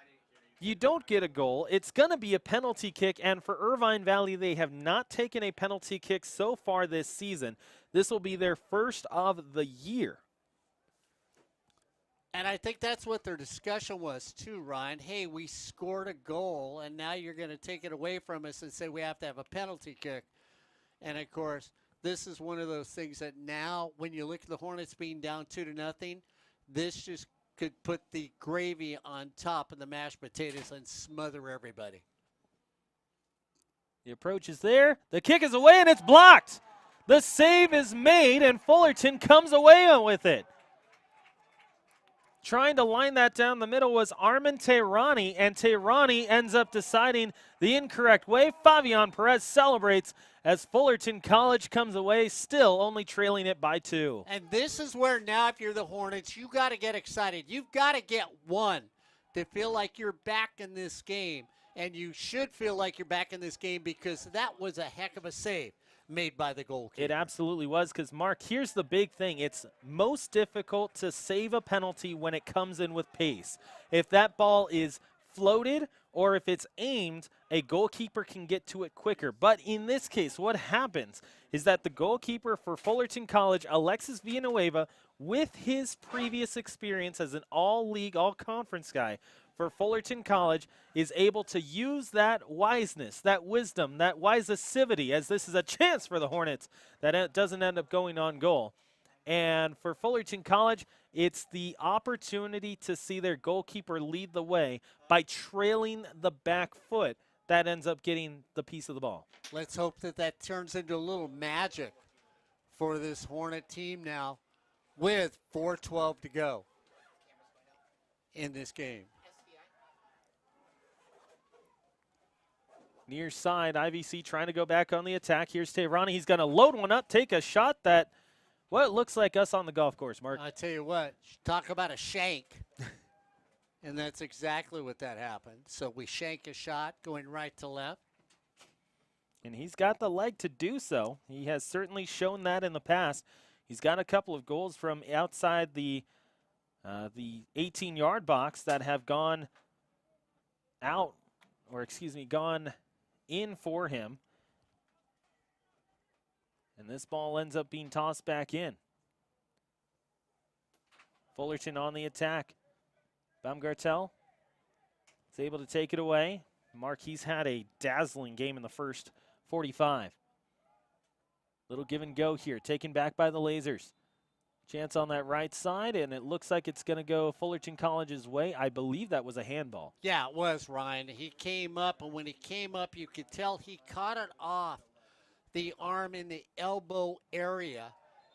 You don't get a goal. It's going to be a penalty kick, and for Irvine Valley, they have not taken a penalty kick so far this season. This will be their first of the year. And I think that's what their discussion was too, Ryan. Hey, we scored a goal, and now you're going to take it away from us and say we have to have a penalty kick. And, of course, this is one of those things that now when you look at the Hornets being down 2-0, this just could put the gravy on top of the mashed potatoes and smother everybody. The approach is there. The kick is away, and it's blocked. The save is made, and Fullerton comes away with it. Trying to line that down the middle was Armin Tehrani, and Tehrani ends up deciding the incorrect way. Fabian Perez celebrates as Fullerton College comes away, still only trailing it by 2. And this is where now, if you're the Hornets, you got to get excited. You've got to get one to feel like you're back in this game. And you should feel like you're back in this game because that was a heck of a save made by the goalkeeper. It absolutely was, because, Mark, here's the big thing. It's most difficult to save a penalty when it comes in with pace. If that ball is floated or if it's aimed, a goalkeeper can get to it quicker. But in this case, what happens is that the goalkeeper for Fullerton College, Alexis Villanueva, with his previous experience as an all-league, all-conference guy for Fullerton College, is able to use that wiseness, that wisdom, that wisacivity, as this is a chance for the Hornets that it doesn't end up going on goal. And for Fullerton College, it's the opportunity to see their goalkeeper lead the way by trailing the back foot that ends up getting the piece of the ball. Let's hope that that turns into a little magic for this Hornet team now with 4:12 to go in this game. Near side, IVC trying to go back on the attack. Here's Tehrani. He's going to load one up, take a shot that, well, it looks like us on the golf course, Mark. I tell you what, talk about a shank. And that's exactly what that happened. So we shank a shot going right to left. And he's got the leg to do so. He has certainly shown that in the past. He's got a couple of goals from outside the 18-yard box that have gone out, or excuse me, gone in for him. And this ball ends up being tossed back in. Fullerton on the attack. Baumgartel is able to take it away. Marquis had a dazzling game in the first 45. Little give and go here, taken back by the Lasers. Chance on that right side, and it looks like it's going to go Fullerton College's way. I believe that was a handball. Yeah, it was, Ryan. He came up, and when he came up, you could tell he caught it off the arm in the elbow area,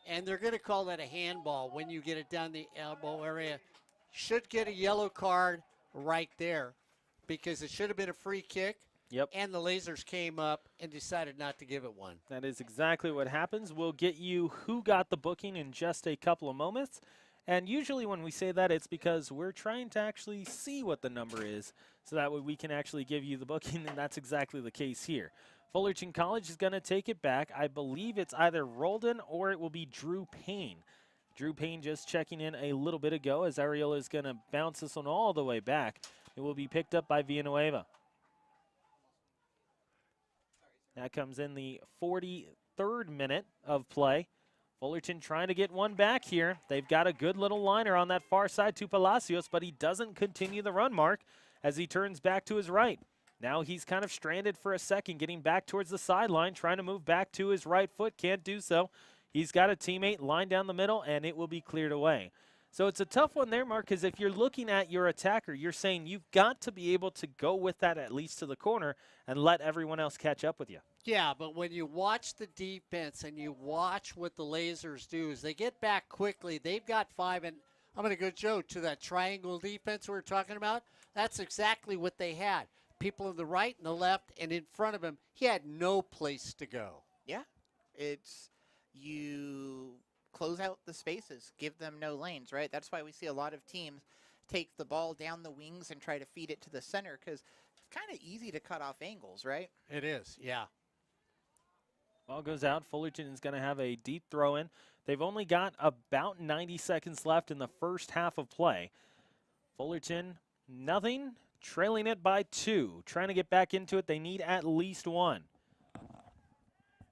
and they're going to call that a handball when you get it down the elbow area. Should get a yellow card right there because it should have been a free kick. Yep. And the Lasers came up and decided not to give it one. That is exactly what happens. We'll get you who got the booking in just a couple of moments. And usually when we say that, it's because we're trying to actually see what the number is so that way we can actually give you the booking, and that's exactly the case here. Fullerton College is going to take it back. I believe it's either Roldan or it will be Drew Payne. Drew Payne just checking in a little bit ago as Ariola is going to bounce this one all the way back. It will be picked up by Villanueva. That comes in the 43rd minute of play. Fullerton trying to get one back here. They've got a good little liner on that far side to Palacios, but he doesn't continue the run, Mark, as he turns back to his right. Now he's kind of stranded for a second, getting back towards the sideline, trying to move back to his right foot. Can't do so. He's got a teammate lined down the middle, and it will be cleared away. So it's a tough one there, Mark, because if you're looking at your attacker, you're saying you've got to be able to go with that at least to the corner and let everyone else catch up with you. Yeah, but when you watch the defense and you watch what the Lasers do is they get back quickly. They've got 5, and I'm going to go, Joe, to that triangle defense we were talking about. That's exactly what they had. People on the right and the left, and in front of him, he had no place to go. Yeah, it's you close out the spaces, give them no lanes, right? That's why we see a lot of teams take the ball down the wings and try to feed it to the center because it's kind of easy to cut off angles, right? It is, yeah. Ball goes out. Fullerton is going to have a deep throw in. They've only got about 90 seconds left in the first half of play. Fullerton, nothing, trailing it by 2. Trying to get back into it. They need at least 1.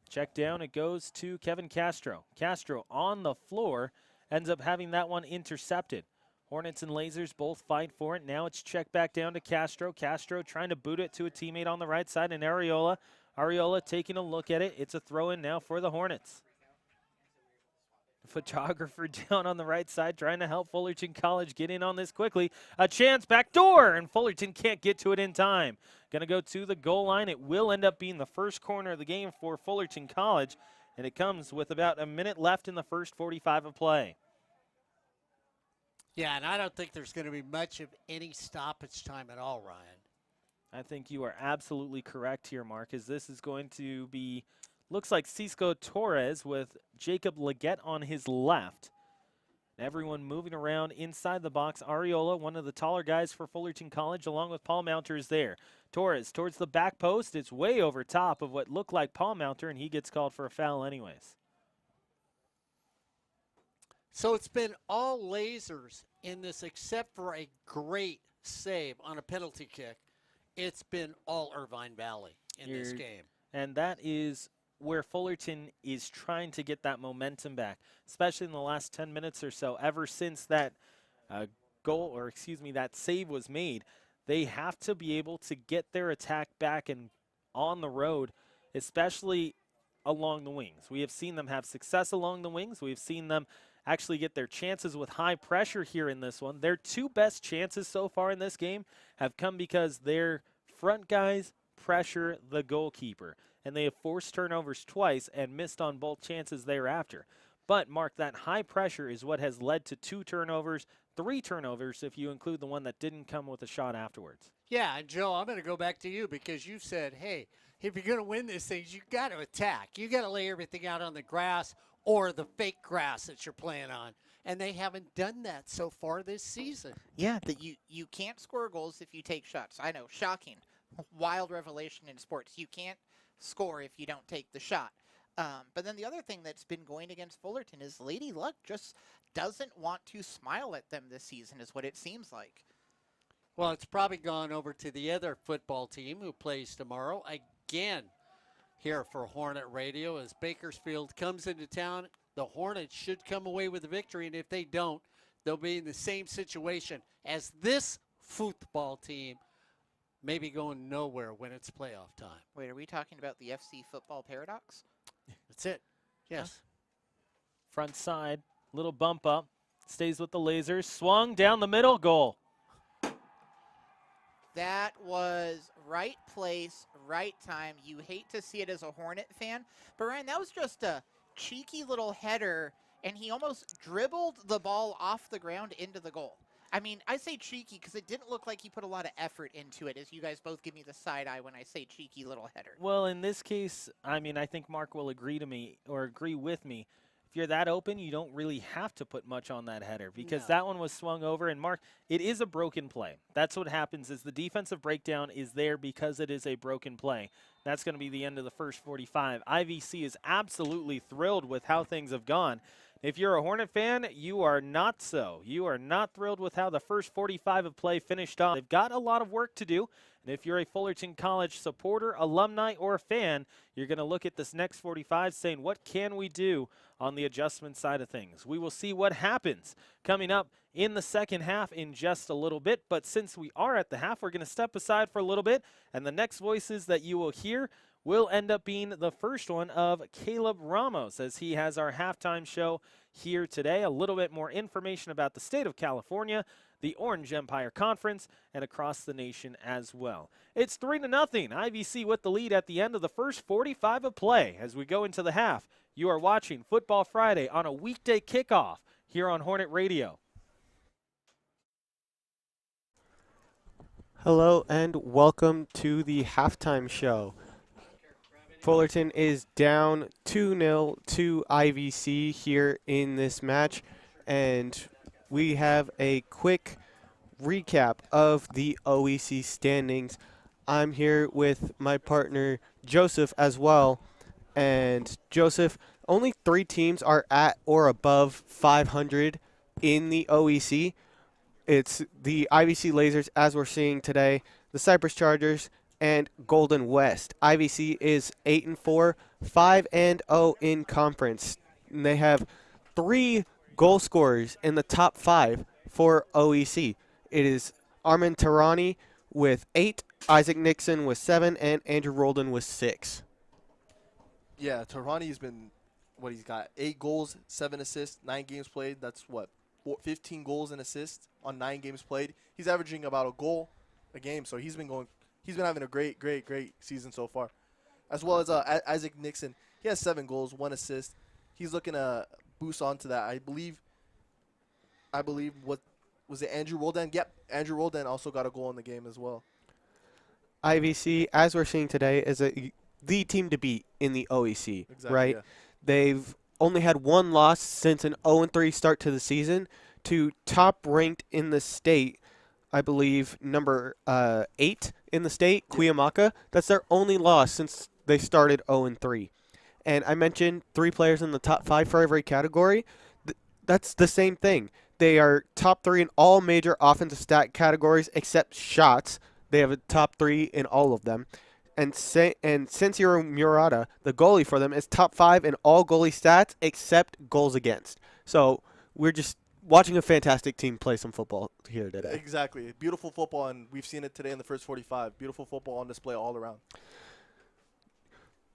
Check down, it goes to Kevin Castro. Castro on the floor ends up having that one intercepted. Hornets and Lasers both fight for it. Now it's checked back down to Castro. Castro trying to boot it to a teammate on the right side, and Ariola. Ariola taking a look at it. It's a throw-in now for the Hornets. Photographer down on the right side trying to help Fullerton College get in on this quickly. A chance back door, and Fullerton can't get to it in time. Going to go to the goal line. It will end up being the first corner of the game for Fullerton College, and it comes with about a minute left in the first 45 of play. Yeah, and I don't think there's going to be much of any stoppage time at all, Ryan. I think you are absolutely correct here, Mark, as this is going to be, looks like Cisco Torres with Jacob Leggett on his left. Everyone moving around inside the box. Ariola, one of the taller guys for Fullerton College, along with Paul Mounter, is there. Torres towards the back post. It's way over top of what looked like Paul Mounter, and he gets called for a foul anyways. So it's been all Lasers in this except for a great save on a penalty kick. It's been all Irvine Valley in this game. And that is where Fullerton is trying to get that momentum back, especially in the last 10 minutes or so. Ever since that that save was made, they have to be able to get their attack back and on the road, especially along the wings. We have seen them have success along the wings. We've seen them actually get their chances with high pressure here in this one. Their two best chances so far in this game have come because their front guys pressure the goalkeeper, and they have forced turnovers twice and missed on both chances thereafter. But, Mark, that high pressure is what has led to 2 turnovers, 3 turnovers if you include the one that didn't come with a shot afterwards. Yeah, and Joe, I'm going to go back to you because you've said, hey, if you're going to win these things, you got to attack. You got to lay everything out on the grass or the fake grass that you're playing on. And they haven't done that so far this season. Yeah, that you can't score goals if you take shots. I know, shocking. Wild revelation in sports. You can't score if you don't take the shot. But then the other thing that's been going against Fullerton is Lady Luck just doesn't want to smile at them this season is what it seems like. Well, it's probably gone over to the other football team who plays tomorrow again here for Hornet Radio as Bakersfield comes into town. The Hornets should come away with a victory, and if they don't, they'll be in the same situation as this football team, maybe going nowhere when it's playoff time. Wait, are we talking about the FC football paradox? That's it. Yes. Front side, little bump up, stays with the Lasers, swung down the middle, goal. That was right place, right time. You hate to see it as a Hornet fan, but Ryan, that was just a cheeky little header, and he almost dribbled the ball off the ground into the goal. I mean, I say cheeky because it didn't look like he put a lot of effort into it, as you guys both give me the side eye when I say cheeky little header. Well, in this case, I mean, I think Mark will agree with me. If you're that open, you don't really have to put much on that header because that one was swung over. And Mark, it is a broken play. That's what happens is the defensive breakdown is there because it is a broken play. That's going to be the end of the first 45. IVC is absolutely thrilled with how things have gone. If you're a Hornet fan, you are not so. You are not thrilled with how the first 45 of play finished off. They've got a lot of work to do. And if you're a Fullerton College supporter, alumni, or fan, you're going to look at this next 45 saying, what can we do on the adjustment side of things? We will see what happens coming up in the second half in just a little bit. But since we are at the half, we're going to step aside for a little bit. And the next voices that you will hear will end up being the first one of Caleb Ramos, as he has our halftime show here today. A little bit more information about the state of California, the Orange Empire Conference, and across the nation as well. It's 3-0. IVC with the lead at the end of the first 45 of play. As we go into the half, you are watching Football Friday on a weekday kickoff here on Hornet Radio. Hello and welcome to the halftime show. Fullerton is down 2-0 to IVC here in this match, and we have a quick recap of the OEC standings. I'm here with my partner Joseph as well, and Joseph, only 3 teams are at or above 500 in the OEC. It's the IVC Lasers, as we're seeing today, the Cypress Chargers, and Golden West. IVC is 8-4, 5-0 in conference. And they have 3 goal scorers in the top 5 for OEC. It is Armin Tarani with 8, Isaac Nixon with 7, and Andrew Roldan with 6. Yeah, Tarani's been, what he's got, 8 goals, 7 assists, 9 games played. That's what, 15 goals and assists on 9 games played. He's averaging about a goal a game, so he's been having a great season so far. As well as Isaac Nixon, he has 7 goals, 1 assist. He's looking to boost onto that. I believe what was it, Andrew Roldan? Yep, Andrew Roldan also got a goal in the game as well. IVC, as we're seeing today, is the team to beat in the OEC, Exactly, right? yeah. They've only had 1 loss since an 0-3 start to the season to top ranked in the state, I believe number 8 in the state, Yeah. Cuyamaca. That's their only loss since they started 0-3. And I mentioned 3 players in the top 5 for every category. That's the same thing. They are top 3 in all major offensive stat categories except shots. They have a top 3 in all of them. And Sensiro Murata, the goalie for them, is top 5 in all goalie stats except goals against. So we're just watching a fantastic team play some football here today. Exactly. Beautiful football, and we've seen it today in the first 45. Beautiful football on display all around.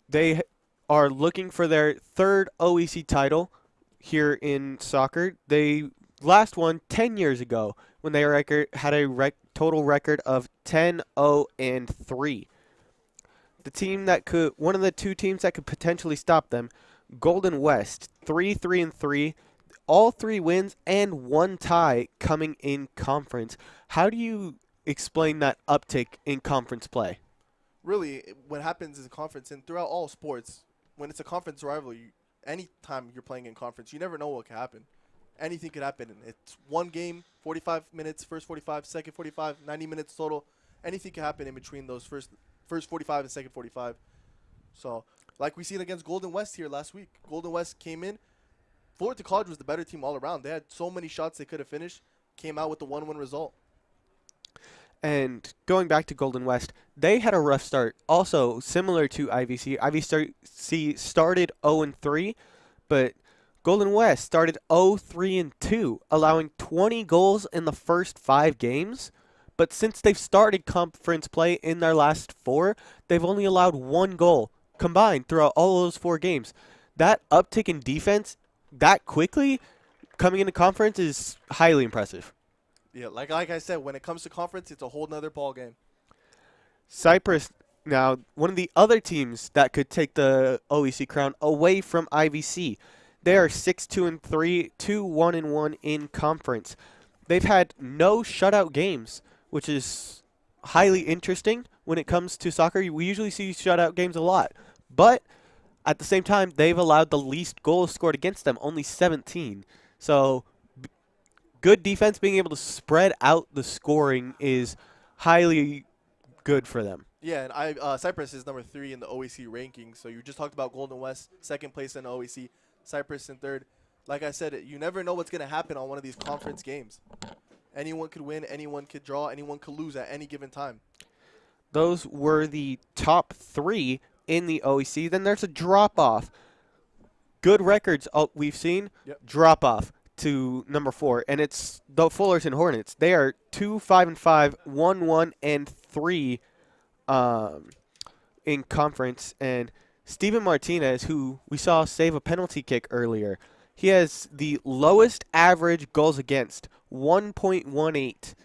They are looking for their 3rd OEC title here in soccer. They last won 10 years ago when they had a total record of 10-0-3. One of the 2 teams that could potentially stop them, Golden West, 3-3-3, all 3 wins and 1 tie coming in conference. How do you explain that uptick in conference play? Really, what happens is a conference, and throughout all sports, when it's a conference rivalry, anytime you're playing in conference, you never know what can happen. Anything could happen. It's one game, 45 minutes, first 45, second 45, 90 minutes total. Anything can happen in between those first 45 and second 45. So, like we seen against Golden West here last week. Golden West came in. Fullerton College was the better team all around. They had so many shots they could have finished. Came out with the 1-1 result. And going back to Golden West, they had a rough start. Also, similar to IVC. IVC started 0-3, but Golden West started 0-3-2, allowing 20 goals in the first 5 games. But since they've started conference play in their last 4, they've only allowed 1 goal combined throughout all those 4 games. That uptick in defense that quickly coming into conference is highly impressive. Yeah, like I said, when it comes to conference, it's a whole nother ball game. Cyprus, now, one of the other teams that could take the OEC crown away from IVC. They are 6-2-3, 2-1-1 in conference. They've had no shutout games, which is highly interesting when it comes to soccer. We usually see shutout games a lot. But at the same time, they've allowed the least goals scored against them, only 17. So good defense, being able to spread out the scoring is highly good for them. Yeah, and Cyprus is number 3 in the OEC ranking. So you just talked about Golden West, 2nd place in the OEC, Cyprus in 3rd. Like I said, you never know what's going to happen on one of these conference games. Anyone could win, anyone could draw, anyone could lose at any given time. Those were the top 3 in the OEC. Then there's a drop-off. Good records we've seen, drop-off to number 4, and it's the Fullerton Hornets. They are 2-5-5, 1-1-3 in conference. And Steven Martinez, who we saw save a penalty kick earlier, he has the lowest average goals against, 1.18,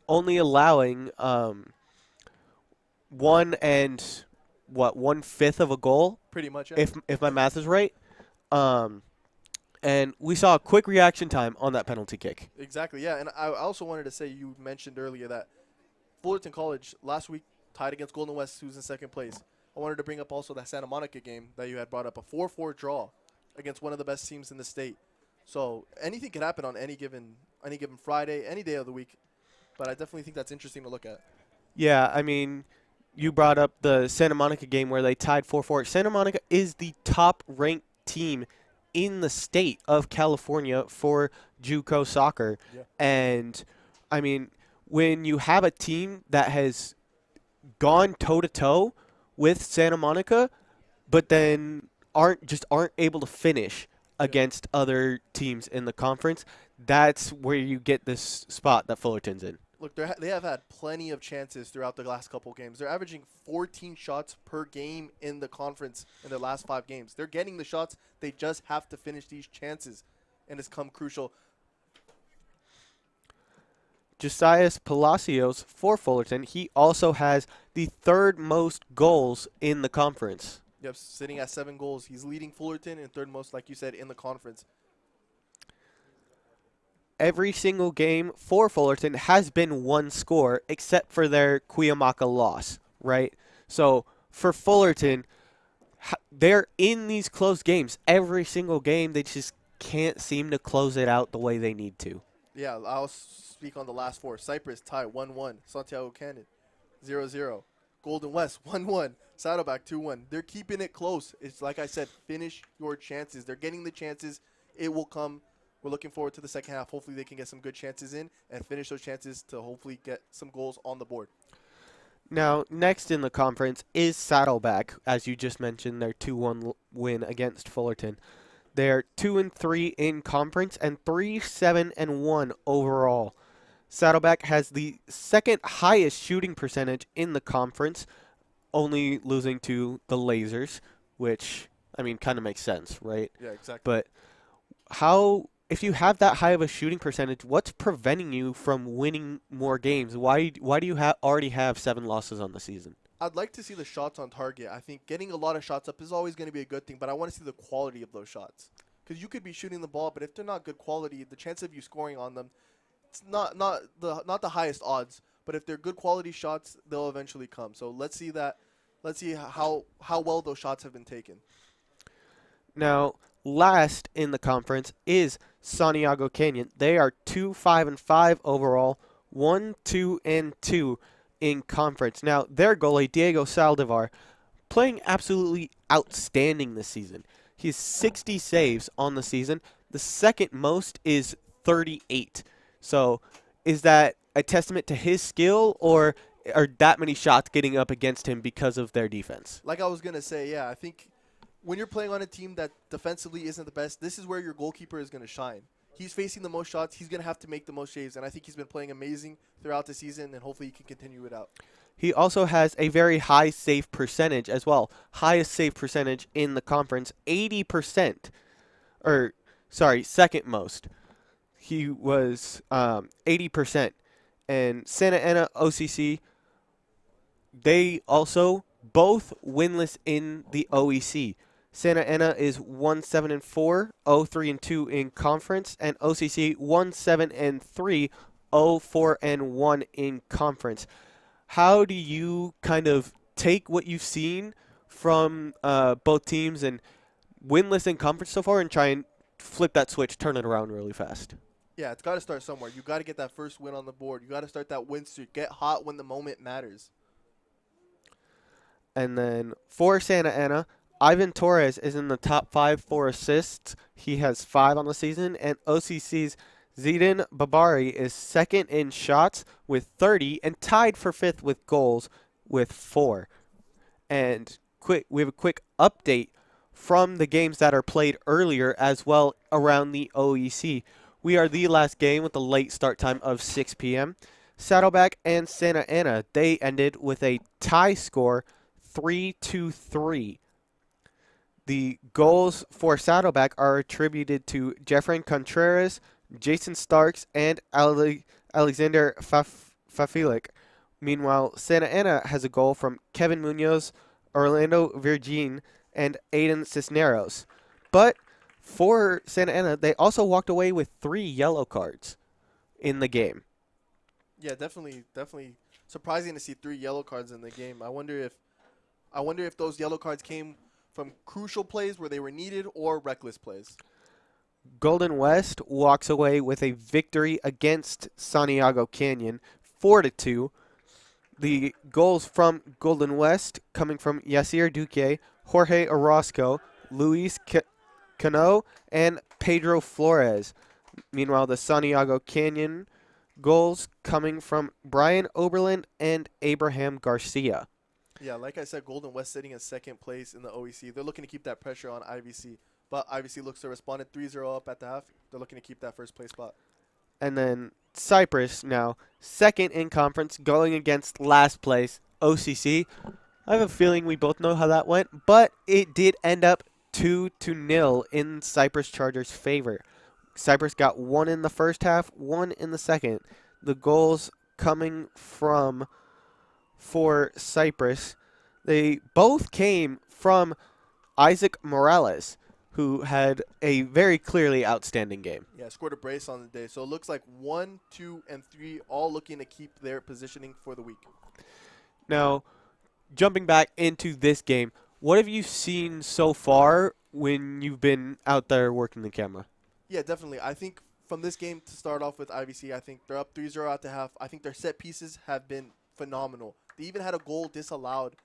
only allowing 1/5 of a goal. Pretty much, yeah. If my math is right. And we saw a quick reaction time on that penalty kick. Exactly, yeah. And I also wanted to say, you mentioned earlier that Fullerton College last week tied against Golden West, who's in 2nd place. I wanted to bring up also that Santa Monica game that you had brought up, a 4-4 draw against one of the best teams in the state. So anything could happen on any given Friday, any day of the week. But I definitely think that's interesting to look at. Yeah, I mean, you brought up the Santa Monica game where they tied 4-4. Santa Monica is the top-ranked team in the state of California for JUCO soccer. Yeah. And, I mean, when you have a team that has gone toe-to-toe with Santa Monica, but then aren't able to finish against other teams in the conference, that's where you get this spot that Fullerton's in. Look, they have had plenty of chances throughout the last couple games. They're averaging 14 shots per game in the conference in their last 5 games. They're getting the shots. They just have to finish these chances, and it's come crucial. Josias Palacios for Fullerton. He also has the 3rd most goals in the conference. Yep, sitting at 7 goals. He's leading Fullerton and 3rd most, like you said, in the conference. Every single game for Fullerton has been 1 score, except for their Cuyamaca loss, right? So for Fullerton, they're in these close games. Every single game, they just can't seem to close it out the way they need to. Yeah, I'll speak on the last 4. Cypress tie 1-1. Santiago Cannon 0-0. Golden West 1-1. Saddleback 2-1. They're keeping it close. It's like I said, finish your chances. They're getting the chances. It will come. We're looking forward to the second half. Hopefully they can get some good chances in and finish those chances to hopefully get some goals on the board. Now, next in the conference is Saddleback. As you just mentioned, their 2-1 win against Fullerton. They're 2-3 in conference and 3-7-1 overall. Saddleback has the 2nd highest shooting percentage in the conference, only losing to the Lasers, which, I mean, kind of makes sense, right? Yeah, exactly. But if you have that high of a shooting percentage, what's preventing you from winning more games? Why do you already have 7 losses on the season? I'd like to see the shots on target. I think getting a lot of shots up is always going to be a good thing, but I want to see the quality of those shots. Because you could be shooting the ball, but if they're not good quality, the chance of you scoring on them, it's not the highest odds. But if they're good quality shots, they'll eventually come. So let's see that. Let's see how well those shots have been taken. Now, last in the conference is Santiago Canyon. They are 2-5-5 overall, 1-2-2 in conference. Now, their goalie, Diego Saldivar, playing absolutely outstanding this season. He has 60 saves on the season. The 2nd most is 38. So is that a testament to his skill, or are that many shots getting up against him because of their defense? Like I was going to say, yeah, I think when you're playing on a team that defensively isn't the best, this is where your goalkeeper is going to shine. He's facing the most shots. He's going to have to make the most saves, and I think he's been playing amazing throughout the season, and hopefully he can continue it out. He also has a very high save percentage as well. Highest save percentage in the conference, 80%. Or, sorry, 2nd most. He was 80%. And Santa Ana OCC, they also both winless in the OEC. Santa Ana is 1-7-4, 0-3-2 in conference, and OCC 1-7-3, 0-4-1 in conference. How do you kind of take what you've seen from both teams and winless in conference so far and try and flip that switch, turn it around really fast? Yeah, it's got to start somewhere. You got to get that first win on the board. You got to start that win streak. Get hot when the moment matters. And then for Santa Ana, Ivan Torres is in the top 5 for assists. He has 5 on the season, and OCC's Zidane Babari is 2nd in shots with 30 and tied for 5th with goals with 4. And we have a quick update from the games that are played earlier as well around the OEC. We are the last game with a late start time of 6 p.m. Saddleback and Santa Ana, they ended with a tie score 3-3. The goals for Saddleback are attributed to Jeffrey Contreras, Jason Starks, and Alexander Fafilik. Meanwhile, Santa Ana has a goal from Kevin Munoz, Orlando Virgin, and Aiden Cisneros. But for Santa Ana, they also walked away with 3 yellow cards in the game. Yeah, definitely surprising to see 3 yellow cards in the game. I wonder if those yellow cards came from crucial plays where they were needed or reckless plays. Golden West walks away with a victory against Santiago Canyon, 4-2. The goals from Golden West coming from Yasir Duque, Jorge Orozco, Luis Cano, and Pedro Flores. Meanwhile, the Santiago Canyon goals coming from Brian Oberlin and Abraham Garcia. Yeah, like I said, Golden West sitting in 2nd place in the OEC. They're looking to keep that pressure on IVC. But IVC looks to respond at 3-0 up at the half. They're looking to keep that first place spot. And then Cyprus now, second in conference, going against last place, OCC. I have a feeling we both know how that went, but it did end up 2-0 in Cyprus Chargers' favor. Cyprus got one in the first half, one in the second. The goals coming from for Cyprus, they both came from Isaac Morales, who had a very clearly outstanding game. Yeah, scored a brace on the day. So it looks like 1, 2, and 3 all looking to keep their positioning for the week. Now, jumping back into this game, what have you seen so far when you've been out there working the camera? Yeah, definitely. I think from this game to start off with IVC, I think they're up 3-0 at the half. I think their set pieces have been phenomenal. They even had a goal disallowed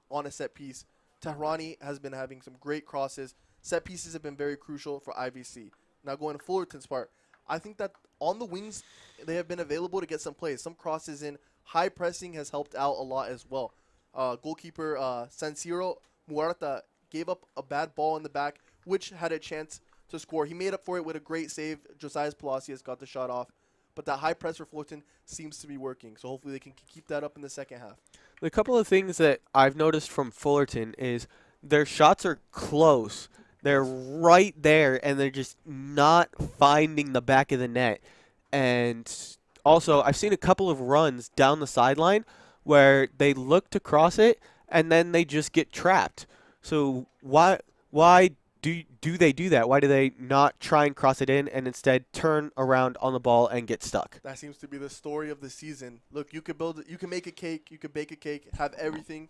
on a set piece. Tehrani has been having some great crosses. Set pieces have been very crucial for IVC. Now going to Fullerton's part, I think that on the wings, they have been available to get some plays. Some crosses in. High pressing has helped out a lot as well. Goalkeeper San Siro Muerta gave up a bad ball in the back, which had a chance to score. He made up for it with a great save. Josias Palacios got the shot off. But that high press for Fullerton seems to be working. So hopefully they can keep that up in the second half. A couple of things that I've noticed from Fullerton is their shots are close. They're right there, and they're just not finding the back of the net. And also, I've seen a couple of runs down the sideline where they look to cross it, and then they just get trapped. So why do they do that? Why do they not try and cross it in and instead turn around on the ball and get stuck? That seems to be the story of the season. Look, you could make a cake, you could bake a cake, have everything,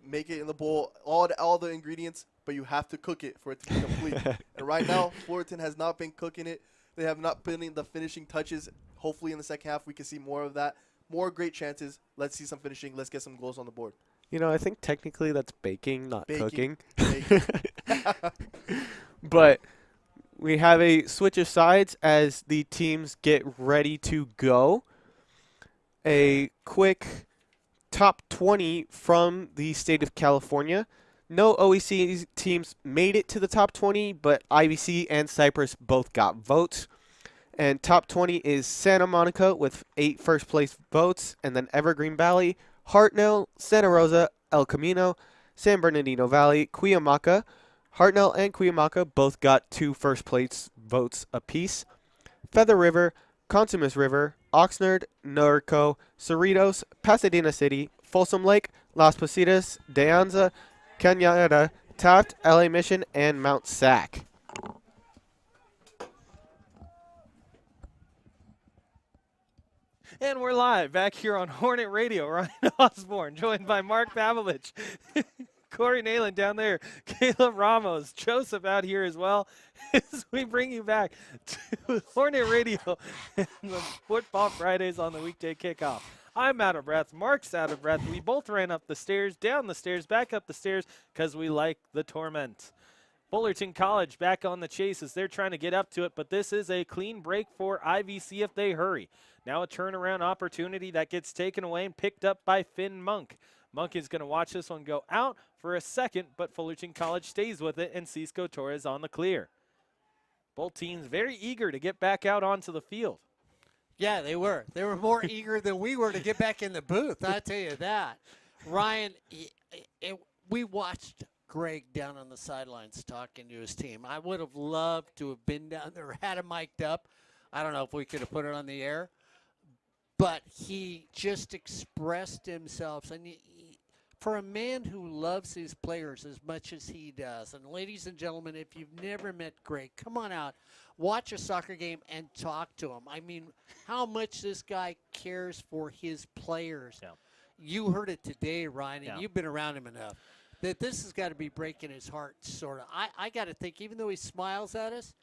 make it in the bowl, all the ingredients, but you have to cook it for it to be complete. And right now, Fullerton has not been cooking it. They have not put in the finishing touches. Hopefully in the second half we can see more of that. More great chances. Let's see some finishing. Let's get some goals on the board. You know, I think technically that's baking, not cooking. Baking. But we have a switch of sides as the teams get ready to go. A quick top 20 from the state of California. No OEC teams made it to the top 20, but IVC and Cyprus both got votes. And top 20 is Santa Monica with 8 first-place votes, and then Evergreen Valley, Hartnell, Santa Rosa, El Camino, San Bernardino Valley, Cuyamaca. Hartnell and Cuyamaca both got 2 first-place votes apiece. Feather River, Consumus River, Oxnard, Norco, Cerritos, Pasadena City, Folsom Lake, Las Positas, De Anza, Cañada, Taft, LA Mission, and Mount Sac. And we're live back here on Hornet Radio. Ryan Osborne, joined by Mark Pavlovich, Corey Nayland down there, Caleb Ramos, Joseph out here as well, as we bring you back to Hornet Radio and the Football Fridays on the weekday kickoff. I'm out of breath. Mark's out of breath. We both ran up the stairs, down the stairs, back up the stairs because we like the torment. Fullerton College back on the chase as they're trying to get up to it, but this is a clean break for IVC if they hurry. Now a turnaround opportunity that gets taken away and picked up by Finn Monk. Monk is going to watch this one go out for a second, but Fullerton College stays with it, and Cisco Torres on the clear. Both teams very eager to get back out onto the field. Yeah, they were. They were more eager than we were to get back in the booth, I tell you that. Ryan, we watched Greg down on the sidelines talking to his team. I would have loved to have been down there, had him mic'd up. I don't know if we could have put it on the air. But he just expressed himself. And for a man who loves his players as much as he does, and ladies and gentlemen, if you've never met Greg, come on out, watch a soccer game and talk to him. I mean, how much this guy cares for his players. Yeah. You heard it today, Ryan, and Yeah. you've been around him enough, that this has got to be breaking his heart, sort of. I got to think, even though he smiles at us,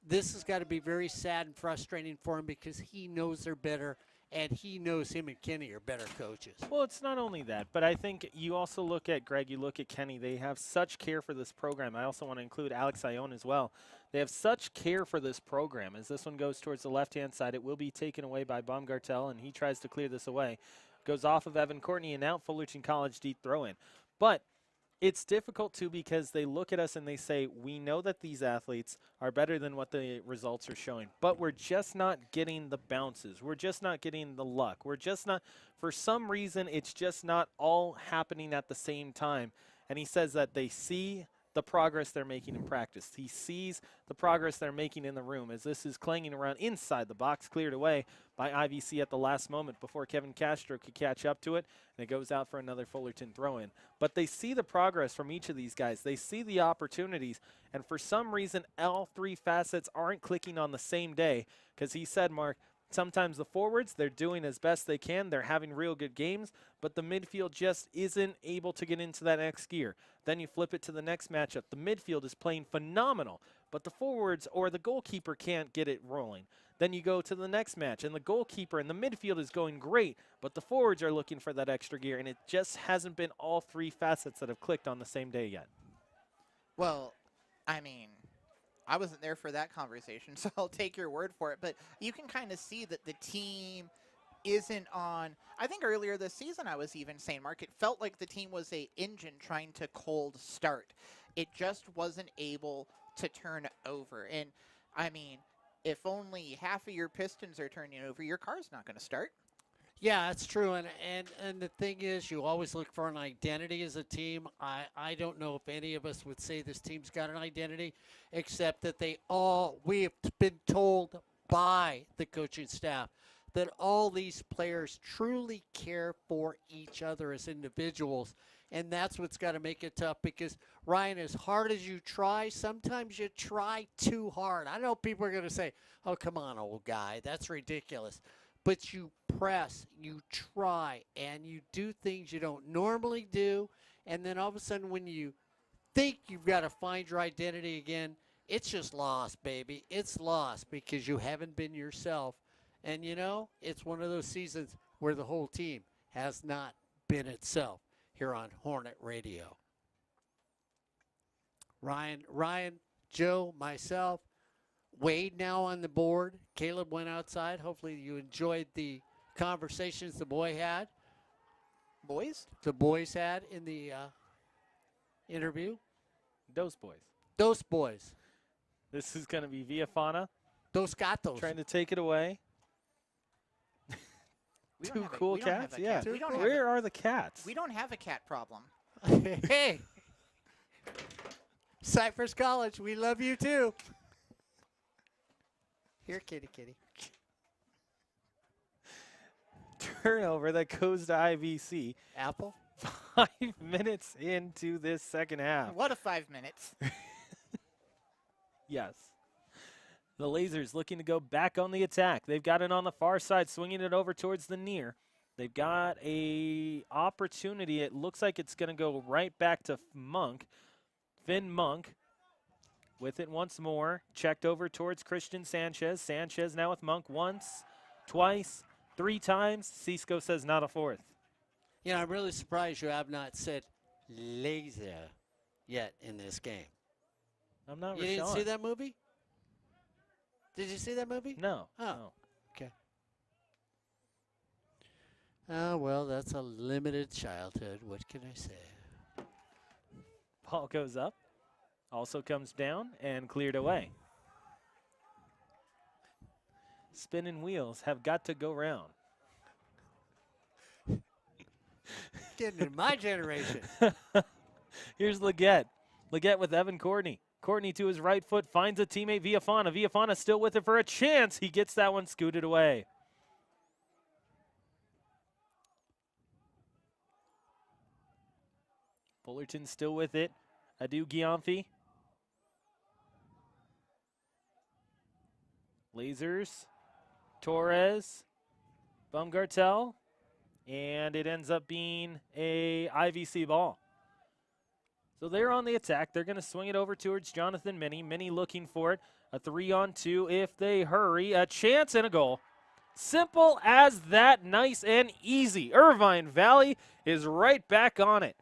this has got to be very sad and frustrating for him because he knows they're better. And he knows him and Kenny are better coaches. Well, it's not only that, but I think you also look at Greg, you look at Kenny. They have such care for this program. I also want to include Alex Ione as well. They have such care for this program. As this one goes towards the left-hand side, it will be taken away by Baumgartel, and he tries to clear this away. Goes off of Evan Courtney and out Fullerton College deep throw-in. But It's difficult too because they look at us and they say, we know that these athletes are better than what the results are showing, but we're just not getting the bounces. We're just not getting the luck. We're just not, for some reason, it's just not all happening at the same time. And he says that they see the progress they're making in practice. He sees the progress they're making in the room as this is clanging around inside the box, cleared away by IVC at the last moment before Kevin Castro could catch up to it, and it goes out for another Fullerton throw-in. But they see the progress from each of these guys. They see the opportunities, and for some reason, all three facets aren't clicking on the same day, because he said, Mark, sometimes the forwards, they're doing as best they can. They're having real good games, but the midfield just isn't able to get into that next gear. Then you flip it to the next matchup. The midfield is playing phenomenal, but the forwards or the goalkeeper can't get it rolling. Then you go to the next match, and the goalkeeper and the midfield is going great, but the forwards are looking for that extra gear, and it just hasn't been all three facets that have clicked on the same day yet. Well, I mean, I wasn't there for that conversation, so I'll take your word for it. But you can kind of see that the team isn't on. I think earlier this season I was even saying, Mark, it felt like the team was a engine trying to cold start. It just wasn't able to turn over. And, I mean, if only half of your pistons are turning over, your car's not going to start. Yeah, that's true. And the thing is, you always look for an identity as a team. I don't know if any of us would say this team's got an identity, except that we've been told by the coaching staff that all these players truly care for each other as individuals. And that's what's got to make it tough because, Ryan, as hard as you try, sometimes you try too hard. I know people are going to say, oh, come on, old guy, that's ridiculous. But you press, you try, and you do things you don't normally do. And then all of a sudden when you think you've got to find your identity again, it's just lost, baby. It's lost because you haven't been yourself. And, you know, it's one of those seasons where the whole team has not been itself here on Hornet Radio. Ryan, Joe, myself, Wade now on the board. Caleb went outside. Hopefully you enjoyed the conversations the boys had in the interview. Those boys. Those boys. This is going to be Villafana Dos gatos. trying to take it away. Two cool cats? Yeah. Where are the cats? We don't have a cat problem. Hey. Cypress College, we love you too. Here, kitty. Turnover that goes to IVC. Apple? 5 minutes into this second half. What a 5 minutes. Yes. The Lasers looking to go back on the attack. They've got it on the far side, swinging it over towards the near. They've got a opportunity. It looks like it's going to go right back to Monk. Finn Monk with it once more. Checked over towards Christian Sanchez. Sanchez now with Monk once, twice, 3 times. Cisco says not a fourth. You know, I'm really surprised you have not said laser yet in this game. I'm not You Rashawn. didn't see that movie? Did you see that movie? No. Oh. No. Okay. Oh, well, that's a limited childhood. What can I say? Ball goes up. Also comes down and cleared away. Spinning wheels have got to go round. Getting in my generation. Here's Leggett. Leggett with Evan Courtney. Courtney to his right foot finds a teammate, Villafana. Villafana still with it for a chance. He gets that one scooted away. Fullerton still with it. Adu Giamfi. Lasers. Torres. Baumgartel. And it ends up being a IVC ball. So they're on the attack. They're going to swing it over towards Jonathan Minnie. Minnie looking for it. A 3-on-2 if they hurry. A chance and a goal. Simple as that. Nice and easy. Irvine Valley is right back on it.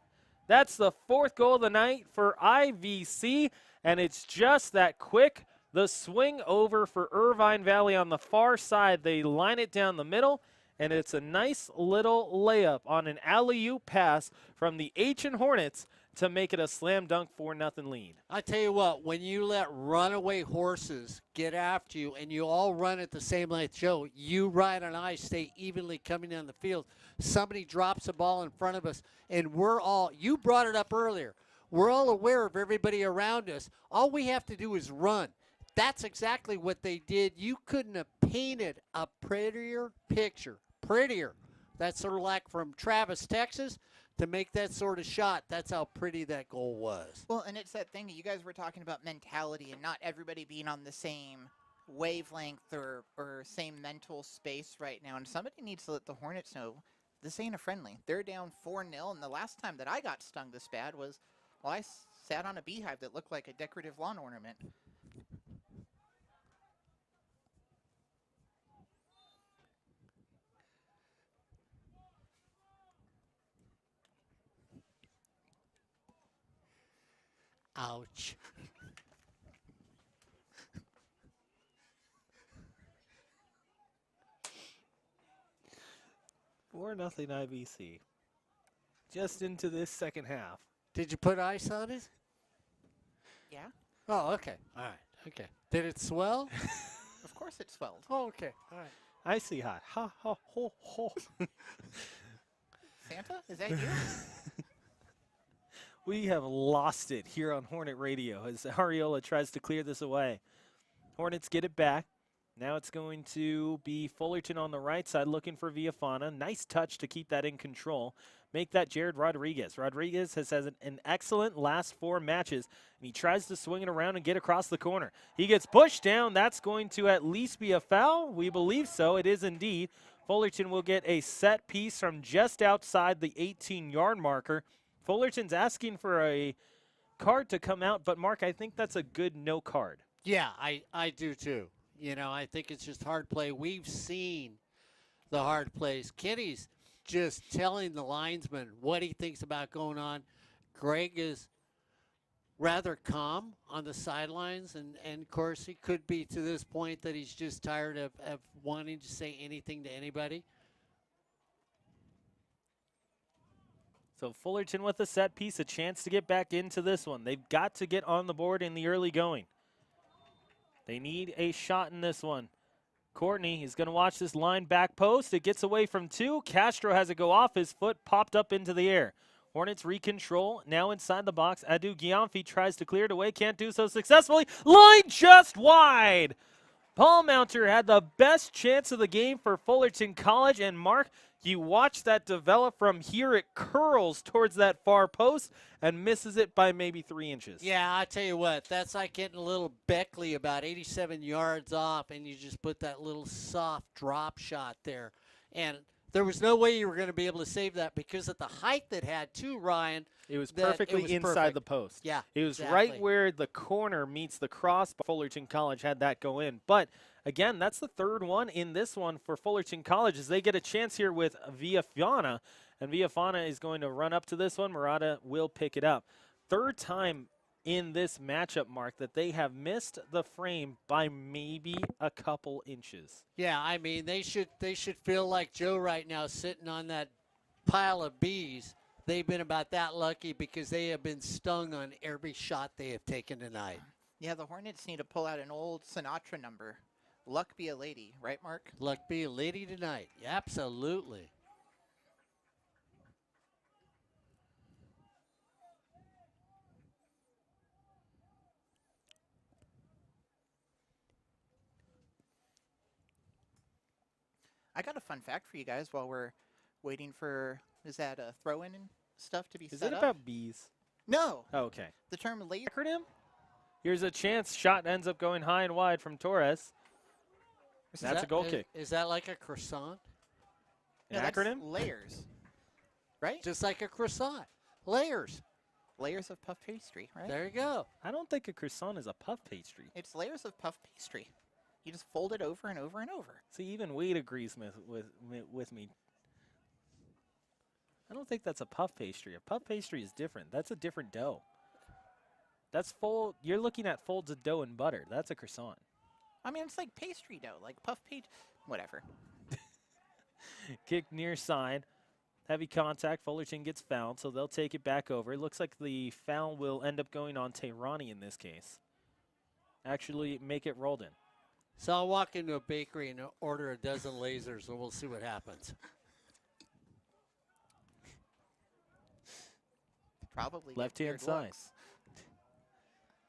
That's the 4th goal of the night for IVC, and it's just that quick. The swing over for Irvine Valley on the far side. They line it down the middle, and it's a nice little layup on an alley-oop pass from the H&Hornets to make it a slam dunk 4-0 lead. I tell you what, when you let runaway horses get after you and you all run at the same length, Joe, you, Ryan, and I stay evenly coming down the field. Somebody drops a ball in front of us, and we're all, you brought it up earlier, we're all aware of everybody around us. All we have to do is run. That's exactly what they did. You couldn't have painted a prettier picture. Prettier. That's sort of like from Travis, Texas, to make that sort of shot. That's how pretty that goal was. Well, and it's that thing that you guys were talking about, mentality and not everybody being on the same wavelength or same mental space right now. And somebody needs to let the Hornets know this ain't a friendly. They're down 4-0, and the last time that I got stung this bad was, well, I sat on a beehive that looked like a decorative lawn ornament. Ouch. 4-0 IVC. Just into this second half. Did you put ice on it? Yeah, Oh, okay. All right. Okay. Did it swell? of course it swelled. Oh, okay. All right. Icy hot. Ha ha ho ho. Santa, is that you? We have lost it here on Hornet Radio as Ariola tries to clear this away. Hornets get it back. Now it's going to be Fullerton on the right side looking for Villafana. Nice touch to keep that in control. Make that Jared Rodriguez. Rodriguez has an excellent last 4 matches, and he tries to swing it around and get across the corner. He gets pushed down. That's going to at least be a foul. We believe so. It is indeed. Fullerton will get a set piece from just outside the 18-yard marker. Fullerton's asking for a card to come out, but Mark, I think that's a good no card. Yeah, I do too. You know, I think it's just hard play. We've seen the hard plays. Kenny's just telling the linesman what he thinks about going on. Greg is rather calm on the sidelines, and of course he could be to this point that he's just tired of wanting to say anything to anybody. So Fullerton with a set piece, a chance to get back into this one. They've got to get on the board in the early going. They need a shot in this one. Courtney is going to watch this line back post. It gets away from 2. Castro has it go off. His foot popped up into the air. Hornets recontrol. Now inside the box. Adu Giamfi tries to clear it away. Can't do so successfully. Line just wide. Paul Mounter had the best chance of the game for Fullerton College. And Mark, you watch that develop from here. It curls towards that far post and misses it by maybe 3 inches. Yeah, I tell you what, that's like getting a little Beckley about 87 yards off, and you just put that little soft drop shot there. And there was no way you were going to be able to save that because at the height that had too, Ryan. It was perfectly inside the post. Yeah, it was exactly. right where the corner meets the cross. Fullerton College had that go in. But, again, that's the 3rd one in this one for Fullerton College as they get a chance here with Villafana. And Villafana is going to run up to this one. Murata will pick it up. 3rd time in this matchup, Mark, that they have missed the frame by maybe a couple inches. Yeah, I mean, they should feel like Joe right now sitting on that pile of bees. They've been about that lucky because they have been stung on every shot they have taken tonight. Yeah, the Hornets need to pull out an old Sinatra number. Luck be a lady, right, Mark? Luck be a lady tonight. Absolutely. I got a fun fact for you guys while we're waiting for, is that a throw-in and stuff to be Is set it up? about bees? No. Oh, okay. The term laser. Acronym? Here's a chance. Shot ends up going high and wide from Torres. That's a goal kick. Is that like a croissant? No, An that's acronym? layers. Right? Just like a croissant. Layers. Layers of puff pastry, right? There you go. I don't think a croissant is a puff pastry. It's layers of puff pastry. You just fold it over and over and over. See, even Wade agrees with me. I don't think that's a puff pastry. A puff pastry is different. That's a different dough. That's fold. You're looking at folds of dough and butter. That's a croissant. I mean, it's like pastry dough, like puff pastry. Whatever. Kick near side. Heavy contact. Fullerton gets fouled, so they'll take it back over. It looks like the foul will end up going on Tehrani in this case. Actually, make it rolled in. So I'll walk into a bakery and order a dozen lasers, and we'll see what happens. Probably get Left-hand weird side. looks.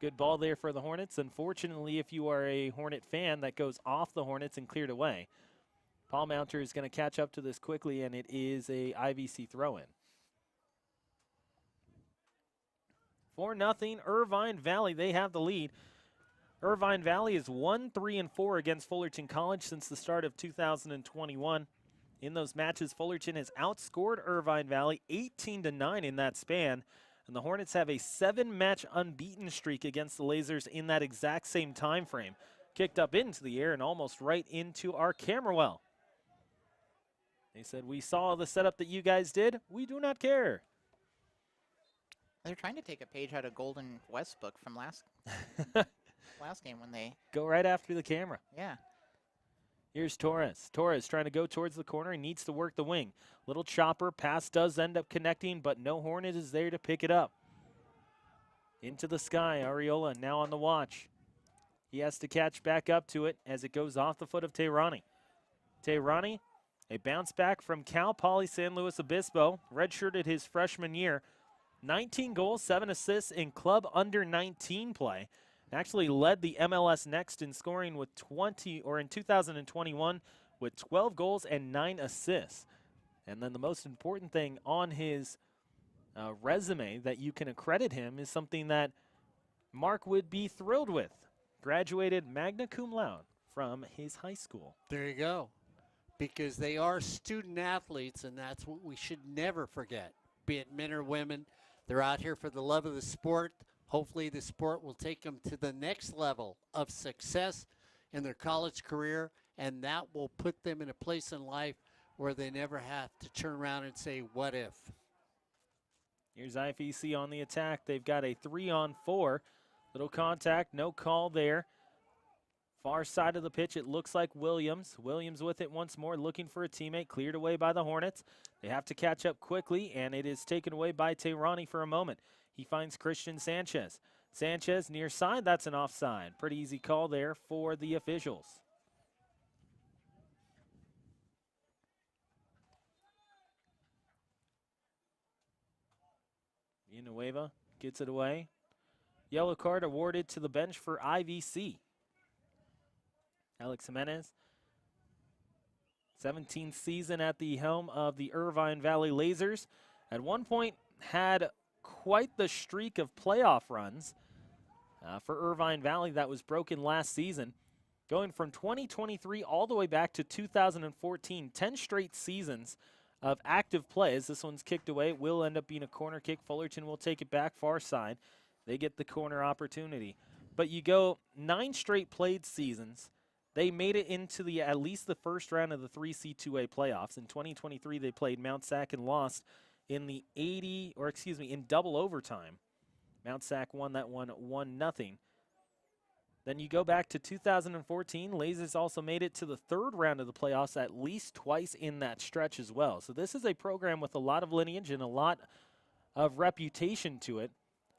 Good ball there for the Hornets. Unfortunately, if you are a Hornet fan, that goes off the Hornets and cleared away. Paul Mounter is going to catch up to this quickly, and it is a IVC throw-in. 4-0, Irvine Valley. They have the lead. Irvine Valley is 1-3-4 against Fullerton College since the start of 2021. In those matches, Fullerton has outscored Irvine Valley 18-9 in that span. And the Hornets have a 7-match unbeaten streak against the Lasers in that exact same time frame. Kicked up into the air and almost right into our camera well. They said, "We saw the setup that you guys did. We do not care." They're trying to take a page out of Golden West book from last game when they. Go right after the camera. Yeah. Here's Torres. Torres trying to go towards the corner. He needs to work the wing. Little chopper. Pass does end up connecting, but no Hornet is there to pick it up. Into the sky. Ariola now on the watch. He has to catch back up to it as it goes off the foot of Tehrani. Tehrani, a bounce back from Cal Poly San Luis Obispo. Redshirted his freshman year. 19 goals, 7 assists in club under 19 play. Actually led the MLS Next in scoring with 2021 with 12 goals and 9 assists. And then the most important thing on his resume that you can accredit him is something that Mark would be thrilled with. Graduated magna cum laude from his high school. There you go. Because they are student athletes, and that's what we should never forget. Be it men or women, they're out here for the love of the sport. Hopefully the sport will take them to the next level of success in their college career, and that will put them in a place in life where they never have to turn around and say, what if? Here's IFEC on the attack. They've got a 3-on-4. Little contact, no call there. Far side of the pitch, it looks like Williams. Williams with it once more, looking for a teammate, cleared away by the Hornets. They have to catch up quickly, and it is taken away by Tehrani for a moment. He finds Christian Sanchez. Sanchez near side, that's an offside. Pretty easy call there for the officials. Villanueva gets it away. Yellow card awarded to the bench for IVC. Alex Jimenez, 17th season at the helm of the Irvine Valley Lasers. At one point had quite the streak of playoff runs for Irvine Valley that was broken last season. Going from 2023 all the way back to 2014, 10 straight seasons of active plays. This one's kicked away. It will end up being a corner kick. Fullerton will take it back far side. They get the corner opportunity. But you go 9 straight played seasons. They made it into at least the first round of the 3C2A playoffs. In 2023, they played Mount Sac and lost in in double overtime. Mount Sac won that one 1-0. Then you go back to 2014. Lasers also made it to the third round of the playoffs at least twice in that stretch as well. So this is a program with a lot of lineage and a lot of reputation to it.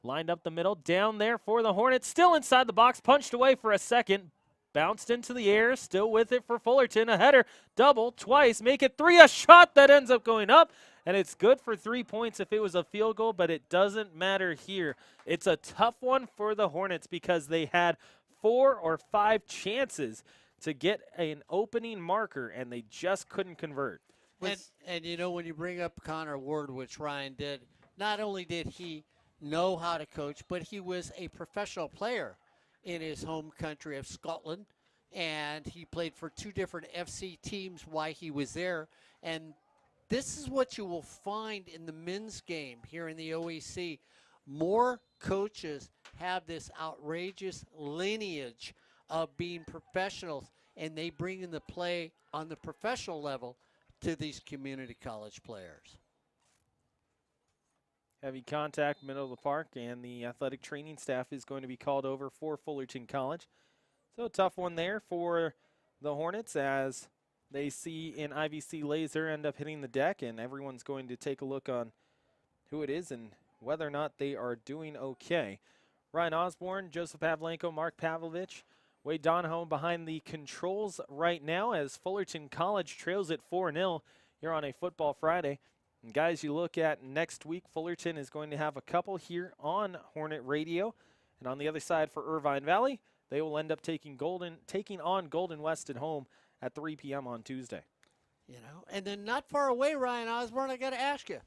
Lined up the middle, down there for the Hornets. Still inside the box, punched away for a second. Bounced into the air, still with it for Fullerton. A header, double, twice, make it 3. A shot that ends up going up, and it's good for 3 points if it was a field goal, but it doesn't matter here. It's a tough one for the Hornets because they had 4 or 5 chances to get an opening marker, and they just couldn't convert. And you know, when you bring up Connor Ward, which Ryan did, not only did he know how to coach, but he was a professional player in his home country of Scotland, and he played for 2 different FC teams while he was there. And this is what you will find in the men's game here in the OAC. More coaches have this outrageous lineage of being professionals, and they bring in the play on the professional level to these community college players. Heavy contact, middle of the park, and the athletic training staff is going to be called over for Fullerton College. So a tough one there for the Hornets as They see an IVC laser end up hitting the deck, and everyone's going to take a look on who it is and whether or not they are doing okay. Ryan Osborne, Joseph Pavlenko, Mark Pavlovich, Wade Donahoe behind the controls right now as Fullerton College trails it 4-0 here on a Football Friday. And guys, you look at next week, Fullerton is going to have a couple here on Hornet Radio. And on the other side for Irvine Valley, they will end up taking on Golden West at home at 3 p.m. on Tuesday. You know, and then not far away, Ryan Osborne, I got to ask you.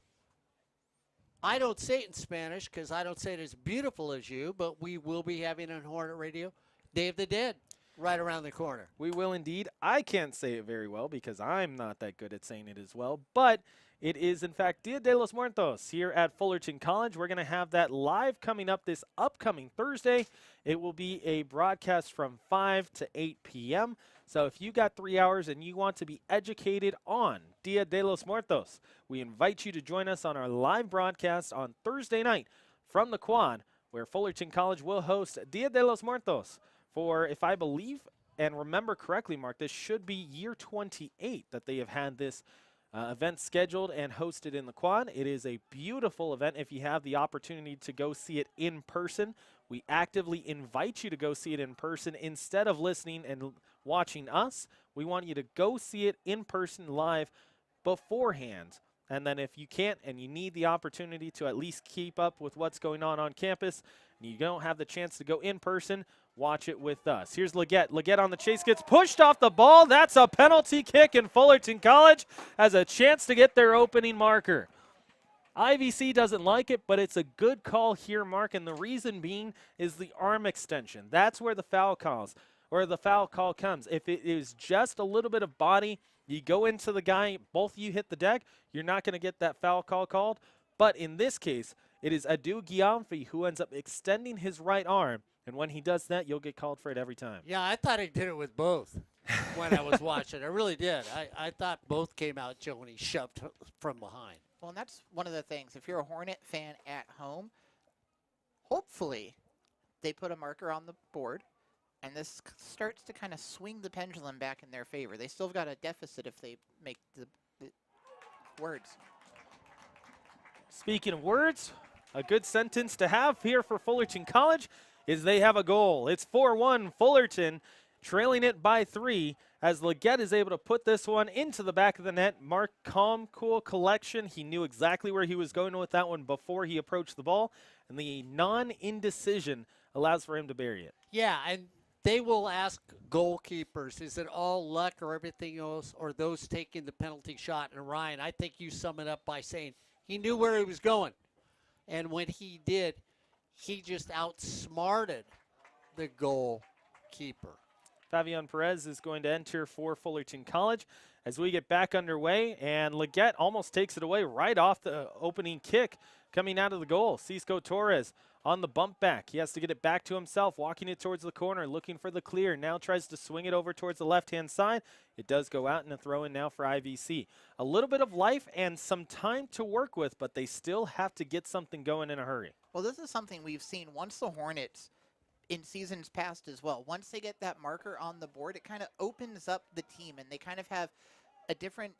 I don't say it in Spanish because I don't say it as beautiful as you, but we will be having on Hornet Radio Day of the Dead right around the corner. We will indeed. I can't say it very well because I'm not that good at saying it as well, but it is, in fact, Dia de los Muertos here at Fullerton College. We're going to have that live coming up this upcoming Thursday. It will be a broadcast from 5 to 8 p.m., so if you got 3 hours and you want to be educated on Dia de los Muertos, we invite you to join us on our live broadcast on Thursday night from the Quad, where Fullerton College will host Dia de los Muertos for, if I believe and remember correctly, Mark, this should be year 28 that they have had this event scheduled and hosted in the Quad. It is a beautiful event if you have the opportunity to go see it in person. We actively invite you to go see it in person instead of listening and watching us. We want you to go see it in person live beforehand. And then if you can't and you need the opportunity to at least keep up with what's going on campus and you don't have the chance to go in person, watch it with us. Here's Leggett. Leggett on the chase gets pushed off the ball. That's a penalty kick, and Fullerton College has a chance to get their opening marker. IVC doesn't like it, but it's a good call here, Mark, and the reason being is the arm extension. That's where the foul call comes. If it is just a little bit of body, you go into the guy, both of you hit the deck, you're not going to get that foul call called. But in this case, it is Adu Giamfi who ends up extending his right arm, and when he does that, you'll get called for it every time. Yeah, I thought he did it with both when I was watching. I really did. I thought both came out, Joe, when he shoved from behind. Well, and that's one of the things. If you're a Hornet fan at home, hopefully they put a marker on the board, and this starts to kind of swing the pendulum back in their favor. They still got a deficit if they make the words. Speaking of words, a good sentence to have here for Fullerton College is they have a goal. It's 4-1 Fullerton, trailing it by 3 as Leggett is able to put this one into the back of the net. Mark, calm, cool collection. He knew exactly where he was going with that one before he approached the ball, and the non-indecision allows for him to bury it. Yeah, and they will ask goalkeepers, is it all luck or everything else, or those taking the penalty shot? And Ryan, I think you sum it up by saying he knew where he was going. And when he did, he just outsmarted the goalkeeper. Fabian Perez is going to enter for Fullerton College as we get back underway, and Leggett almost takes it away right off the opening kick coming out of the goal. Cisco Torres on the bump back. He has to get it back to himself, walking it towards the corner, looking for the clear. Now tries to swing it over towards the left-hand side. It does go out and a throw-in now for IVC. A little bit of life and some time to work with, but they still have to get something going in a hurry. Well, this is something we've seen once the Hornets in seasons past as well. Once they get that marker on the board, it kind of opens up the team, and they kind of have a different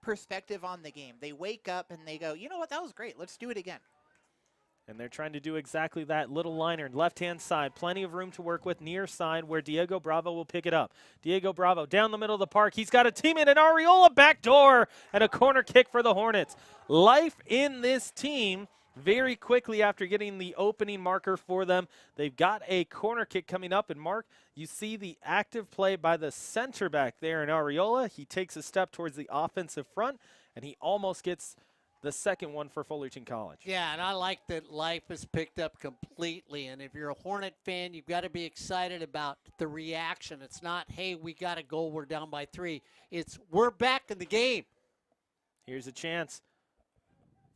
perspective on the game. They wake up and they go, you know what, that was great. Let's do it again. And they're trying to do exactly that. Little liner, left-hand side, plenty of room to work with, near side where Diego Bravo will pick it up. Diego Bravo down the middle of the park. He's got a teammate in Ariola, backdoor, and a corner kick for the Hornets. Life in this team very quickly after getting the opening marker for them. They've got a corner kick coming up, and Mark, you see the active play by the center back there in Ariola. He takes a step towards the offensive front, and he almost gets the second one for Fullerton College. Yeah, and I like that life is picked up completely. And if you're a Hornet fan, you've got to be excited about the reaction. It's not, hey, we got a goal, we're down by 3. It's, we're back in the game. Here's a chance.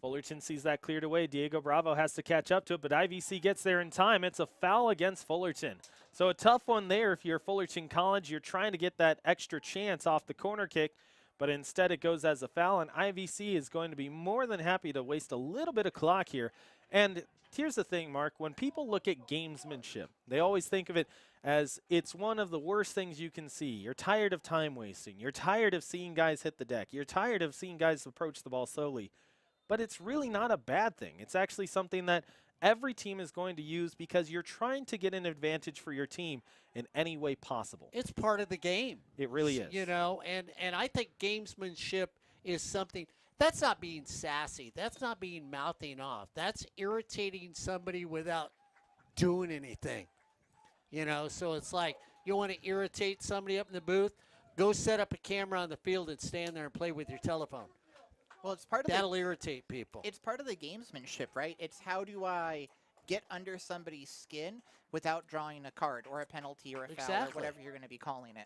Fullerton sees that cleared away. Diego Bravo has to catch up to it, but IVC gets there in time. It's a foul against Fullerton. So a tough one there if you're Fullerton College. You're trying to get that extra chance off the corner kick, but instead it goes as a foul, and IVC is going to be more than happy to waste a little bit of clock here And here's the thing, Mark. When people look at gamesmanship, they always think of it as it's one of the worst things you can see. You're tired of time wasting. You're tired of seeing guys hit the deck. You're tired of seeing guys approach the ball slowly. But it's really not a bad thing. It's actually something that every team is going to use because you're trying to get an advantage for your team in any way possible. It's part of the game. It really is. You know, and I think gamesmanship is something that's not being sassy. That's not being mouthing off. That's irritating somebody without doing anything. You know, so it's like you want to irritate somebody up in the booth, go set up a camera on the field and stand there and play with your telephone. Well, it's part of That'll irritate people. It's part of the gamesmanship, right? It's how do I get under somebody's skin without drawing a card or a penalty or a foul or whatever you're going to be calling it.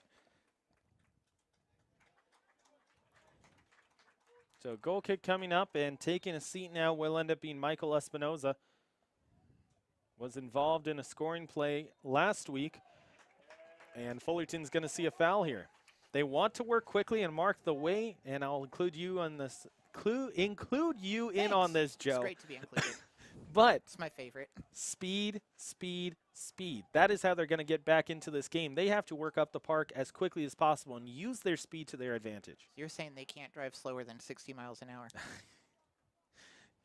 So goal kick coming up, and taking a seat now will end up being Michael Espinoza. Was involved in a scoring play last week, and Fullerton's going to see a foul here. They want to work quickly and mark the way, and I'll include you on this. Include you in on this, Joe. It's great to be included. But It's my favorite. speed, speed, speed. That is how they're going to get back into this game. They have to work up the park as quickly as possible and use their speed to their advantage. You're saying they can't drive slower than 60 miles an hour.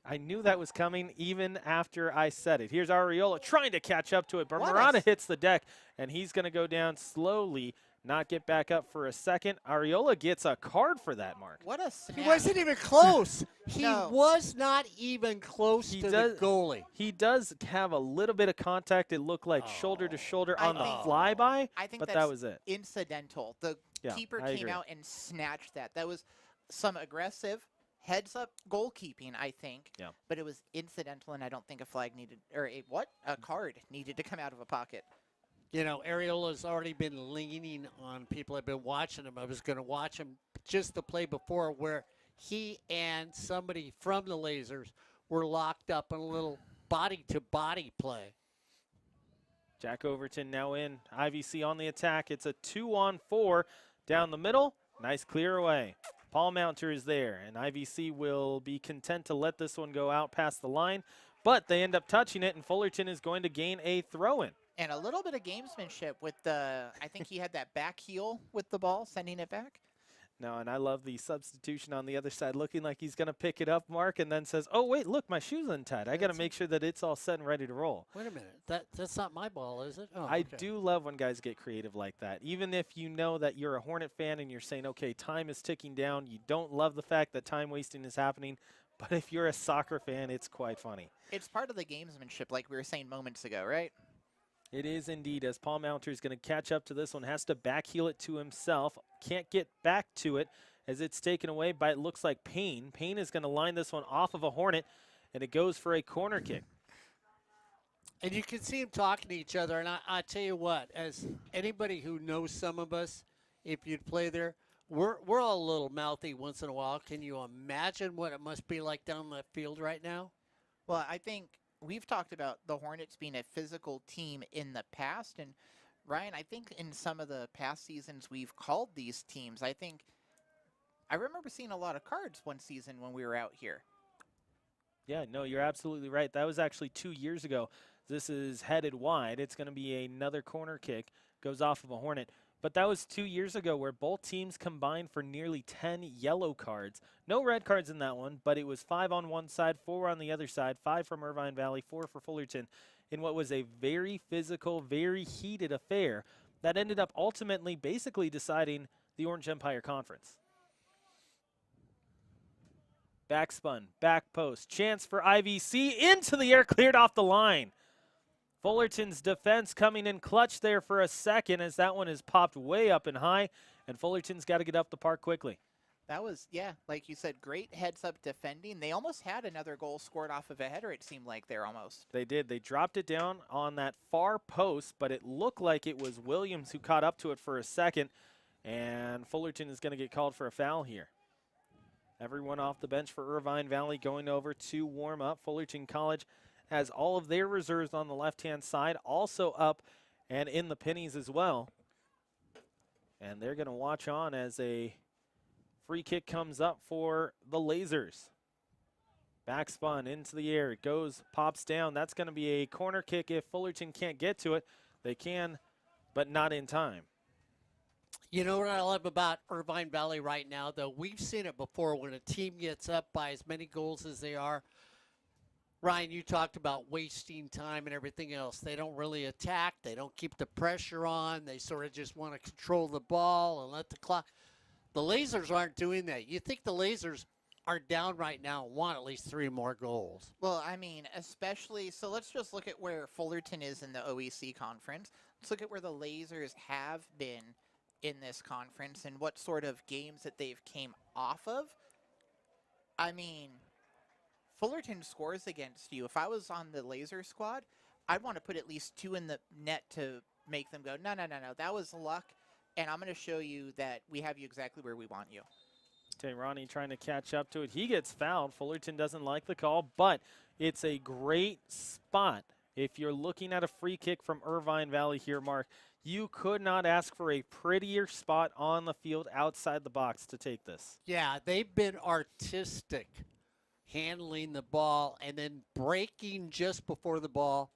I knew that was coming even after I said it. Here's Ariola trying to catch up to it, but What a Murata s- hits the deck, and he's going to go down slowly, not get back up for a second. Ariola gets a card for that, Mark. What a He snap. wasn't even close. He No. was not even close He to does- the goalie. He does have a little bit of contact. It looked like shoulder to shoulder I on the think- flyby, I think but that's that was it. incidental. The Yeah, keeper I came agree. out and snatched that. That was some aggressive heads-up goalkeeping, I think. Yeah. But it was incidental, and I don't think a flag needed, or a card needed to come out of a pocket. You know, Ariola's already been leaning on people. I've been watching him. I was going to watch him just the play before where he and somebody from the Lasers were locked up in a little body-to-body play. Jack Overton now in. IVC on the attack. It's a 2-on-4 down the middle. Nice clear away. Paul Mounter is there, and IVC will be content to let this one go out past the line, but they end up touching it, and Fullerton is going to gain a throw-in. And a little bit of gamesmanship with the, I think he had that back heel with the ball, sending it back. No, and I love the substitution on the other side, looking like he's going to pick it up, Mark, and then says, oh, wait, look, my shoe's untied. I got to make sure that it's all set and ready to roll. Wait a minute. That's not my ball, is it? Oh, I okay. do love when guys get creative like that. Even if you know that you're a Hornet fan and you're saying, okay, time is ticking down, you don't love the fact that time wasting is happening, but if you're a soccer fan, it's quite funny. It's part of the gamesmanship, like we were saying moments ago, right? It is indeed, as Paul Mounter is going to catch up to this one, has to backheel it to himself, can't get back to it as it's taken away by, it looks like Payne. Payne is going to line this one off of a Hornet, and it goes for a corner kick. And you can see them talking to each other. And I tell you what, as anybody who knows some of us, if you'd play there, we're all a little mouthy once in a while. Can you imagine what it must be like down the field right now? Well, I think we've talked about the Hornets being a physical team in the past. And, Ryan, I think in some of the past seasons we've called these teams, I remember seeing a lot of cards one season when we were out here. Yeah, no, you're absolutely right. That was actually 2 years ago. This is headed wide. It's going to be another corner kick. Goes off of a Hornet. But that was 2 years ago where both teams combined for nearly 10 yellow cards. No red cards in that one, but it was 5 on one side, 4 on the other side, 5 from Irvine Valley, 4 for Fullerton, in what was a very physical, very heated affair that ended up ultimately basically deciding the Orange Empire Conference. Backspun, back post, chance for IVC, into the air, cleared off the line. Fullerton's defense coming in clutch there for a second as that one is popped way up and high, and Fullerton's got to get up the park quickly. That was, yeah, like you said, great heads-up defending. They almost had another goal scored off of a header, it seemed like there almost. They did. They dropped it down on that far post, but it looked like it was Williams who caught up to it for a second, and Fullerton is going to get called for a foul here. Everyone off the bench for Irvine Valley going over to warm up. Fullerton College has all of their reserves on the left-hand side, also up and in the pennies as well. And they're going to watch on as a free kick comes up for the Lasers. Back spun into the air. It goes, pops down. That's going to be a corner kick if Fullerton can't get to it. They can, but not in time. You know what I love about Irvine Valley right now, though? We've seen it before when a team gets up by as many goals as they are. Ryan, you talked about wasting time and everything else. They don't really attack. They don't keep the pressure on. They sort of just want to control the ball and let the clock. The Lasers aren't doing that. You think the Lasers are down right now and want at least 3 more goals. Well, I mean, especially, so let's just look at where Fullerton is in the OEC conference. Let's look at where the Lasers have been in this conference and what sort of games that they've came off of. I mean, Fullerton scores against you. If I was on the Laser squad, I'd want to put at least 2 in the net to make them go, no, that was luck, and I'm going to show you that we have you exactly where we want you. Ronnie trying to catch up to it. He gets fouled. Fullerton doesn't like the call, but it's a great spot. If you're looking at a free kick from Irvine Valley here, Mark, you could not ask for a prettier spot on the field outside the box to take this. Yeah, they've been artistic handling the ball and then breaking just before the ball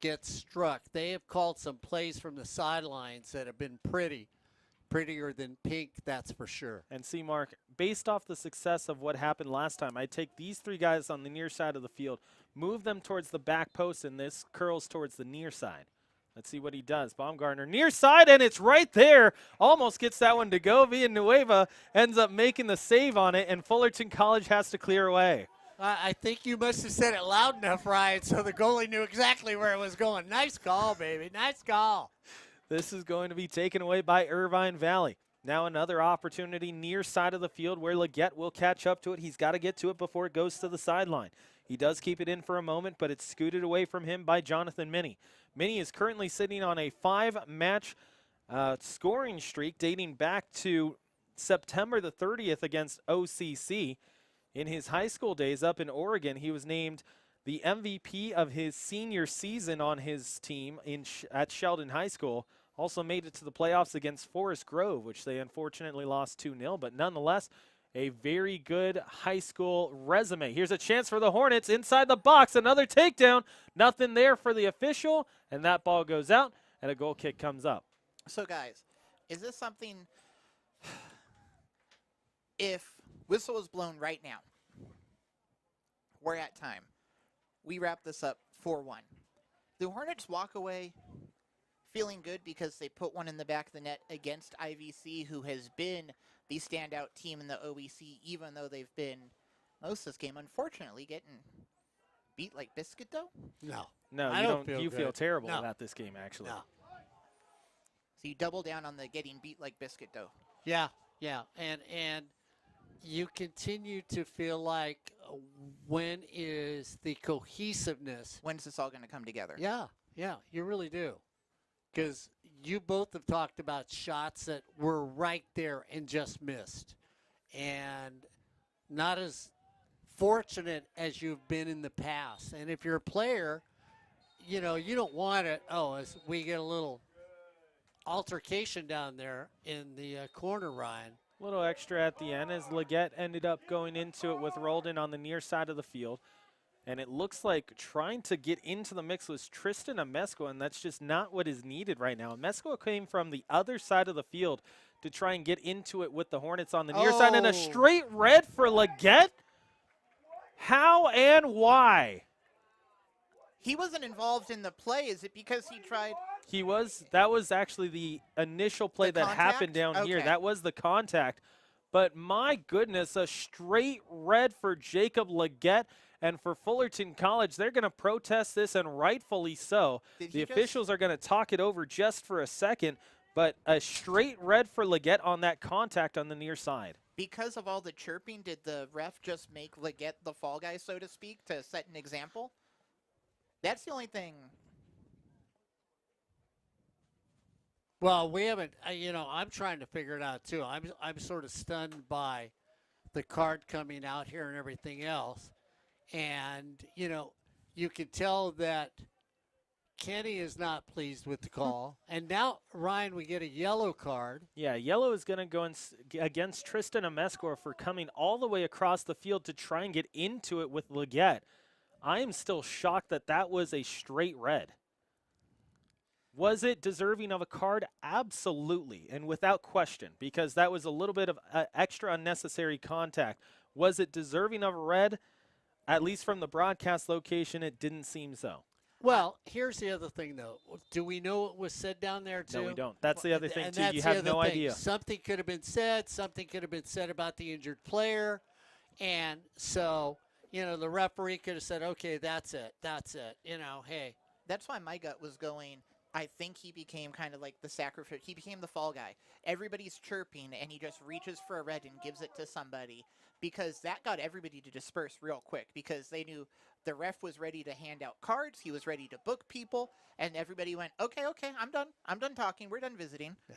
gets struck. They have called some plays from the sidelines that have been prettier than pink, that's for sure. And see, Mark, based off the success of what happened last time, I take these 3 guys on the near side of the field, move them towards the back post, and this curls towards the near side. Let's see what he does. Baumgartner near side, and it's right there. Almost gets that one to go. Villanueva ends up making the save on it, and Fullerton College has to clear away. I think you must have said it loud enough, Ryan, so the goalie knew exactly where it was going. Nice call, baby. Nice call. This is going to be taken away by Irvine Valley. Now another opportunity near side of the field where Leggett will catch up to it. He's got to get to it before it goes to the sideline. He does keep it in for a moment, but it's scooted away from him by Jonathan Minnie. Minnie is currently sitting on a 5-match scoring streak dating back to September the 30th against OCC. In his high school days up in Oregon, he was named the MVP of his senior season on his team at Sheldon High School. Also made it to the playoffs against Forest Grove, which they unfortunately lost 2-0, but nonetheless, a very good high school resume. Here's a chance for the Hornets inside the box. Another takedown. Nothing there for the official, and that ball goes out, and a goal kick comes up. So, guys, is this something, if whistle is blown right now, we're at time, we wrap this up 4-1. The Hornets walk away feeling good because they put one in the back of the net against IVC, who has been the standout team in the OEC, even though they've been, most of this game, unfortunately, getting beat like biscuit dough? No. No, I you don't don't. feel You good. feel terrible No. about this game, actually. No. So you double down on the getting beat like biscuit dough. Yeah, and you continue to feel like when is the cohesiveness? When's this all going to come together? Yeah, you really do. Because you both have talked about shots that were right there and just missed. And not as fortunate as you've been in the past. And if you're a player, you don't want it. Oh, as we get a little altercation down there in the corner, Ryan. A little extra at the end as Leggett ended up going into it with Roldan on the near side of the field. And it looks like trying to get into the mix was Tristan Amesco, and that's just not what is needed right now. Amesco came from the other side of the field to try and get into it with the Hornets on the near side, and a straight red for Leggett. How and why? He wasn't involved in the play. Is it because he tried? He was. That was actually the initial play that happened down here. Okay. That was the contact. But my goodness, a straight red for Jacob Leggett. And for Fullerton College, they're going to protest this, and rightfully so. The officials are going to talk it over just for a second, but a straight red for Leggett on that contact on the near side. Because of all the chirping, did the ref just make Leggett the fall guy, so to speak, to set an example? That's the only thing. Well, we haven't, I'm trying to figure it out, too. I'm sort of stunned by the card coming out here and everything else. And, you can tell that Kenny is not pleased with the call. And now, Ryan, we get a yellow card. Yeah, yellow is going to go against Tristan Amescor for coming all the way across the field to try and get into it with Leggett. I am still shocked that that was a straight red. Was it deserving of a card? Absolutely, and without question, because that was a little bit of extra unnecessary contact. Was it deserving of a red? At least from the broadcast location, it didn't seem so. Well, here's the other thing, though. Do we know what was said down there, too? No, we don't. That's the other thing, And too. that's You the have other no thing. idea. Something could have been said. Something could have been said about the injured player. And so, the referee could have said, okay, that's it. That's it. Hey. That's why my gut was going, I think he became kind of like the sacrifice. He became the fall guy. Everybody's chirping, and he just reaches for a red and gives it to somebody, because that got everybody to disperse real quick, because they knew the ref was ready to hand out cards. He was ready to book people, and everybody went, okay, I'm done. I'm done talking. We're done visiting. Yeah.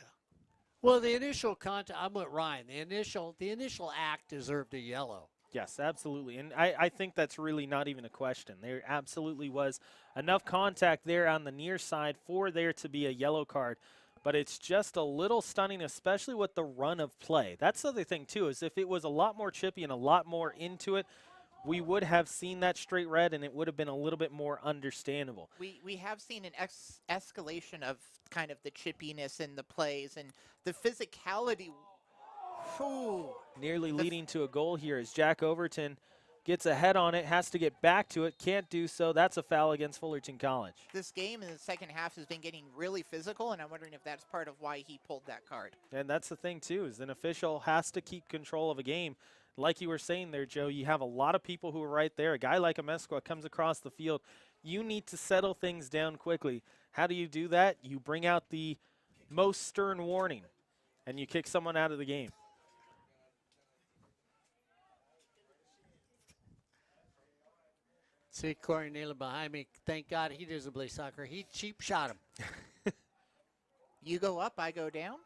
Well, the initial contact, I'm with Ryan. The initial act deserved a yellow. Yes, absolutely. And I think that's really not even a question. There absolutely was enough contact there on the near side for there to be a yellow card. But it's just a little stunning, especially with the run of play. That's the other thing, too, is if it was a lot more chippy and a lot more into it, we would have seen that straight red, and it would have been a little bit more understandable. We have seen an escalation of kind of the chippiness in the plays and the physicality. Ooh. Nearly leading to a goal here as Jack Overton gets ahead on it, has to get back to it, can't do so. That's a foul against Fullerton College. This game in the second half has been getting really physical, and I'm wondering if that's part of why he pulled that card. And that's the thing, too, is an official has to keep control of a game. Like you were saying there, Joe, you have a lot of people who are right there. A guy like Amesqua comes across the field. You need to settle things down quickly. How do you do that? You bring out the most stern warning, and you kick someone out of the game. See Corey Naylor behind me. Thank God he doesn't play soccer. He cheap shot him. You go up, I go down.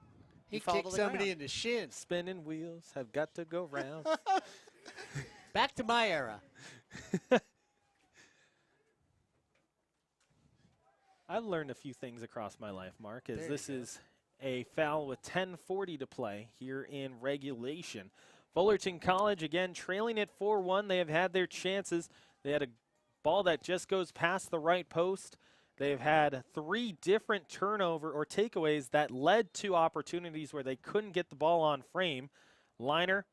He fall to kicked the somebody ground. in the shin. Spinning wheels have got to go round. Back to my era. I've learned a few things across my life, Mark, as There this you go. is a foul with 10:40 to play here in regulation. Fullerton College, again, trailing at 4-1. They have had their chances. They had a ball that just goes past the right post. They've had 3 different turnover or takeaways that led to opportunities where they couldn't get the ball on frame. Liner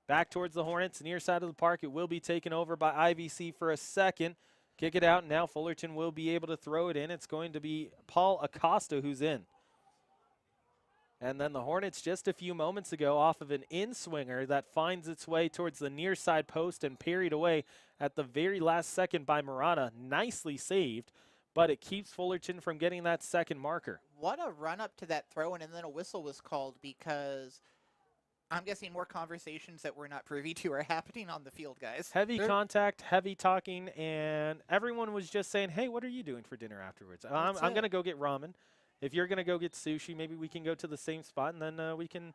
back towards the Hornets, near side of the park. It will be taken over by IVC for a second. Kick it out, and now Fullerton will be able to throw it in. It's going to be Paul Acosta who's in. And then the Hornets just a few moments ago off of an in-swinger that finds its way towards the near side post and parried away at the very last second by Murata. Nicely saved, but it keeps Fullerton from getting that second marker. What a run up to that throw, and then a whistle was called, because I'm guessing more conversations that we're not privy to are happening on the field, guys. Heavy contact, heavy talking, and everyone was just saying, hey, what are you doing for dinner afterwards? I'm going to go get ramen. If you're going to go get sushi, maybe we can go to the same spot, and then we can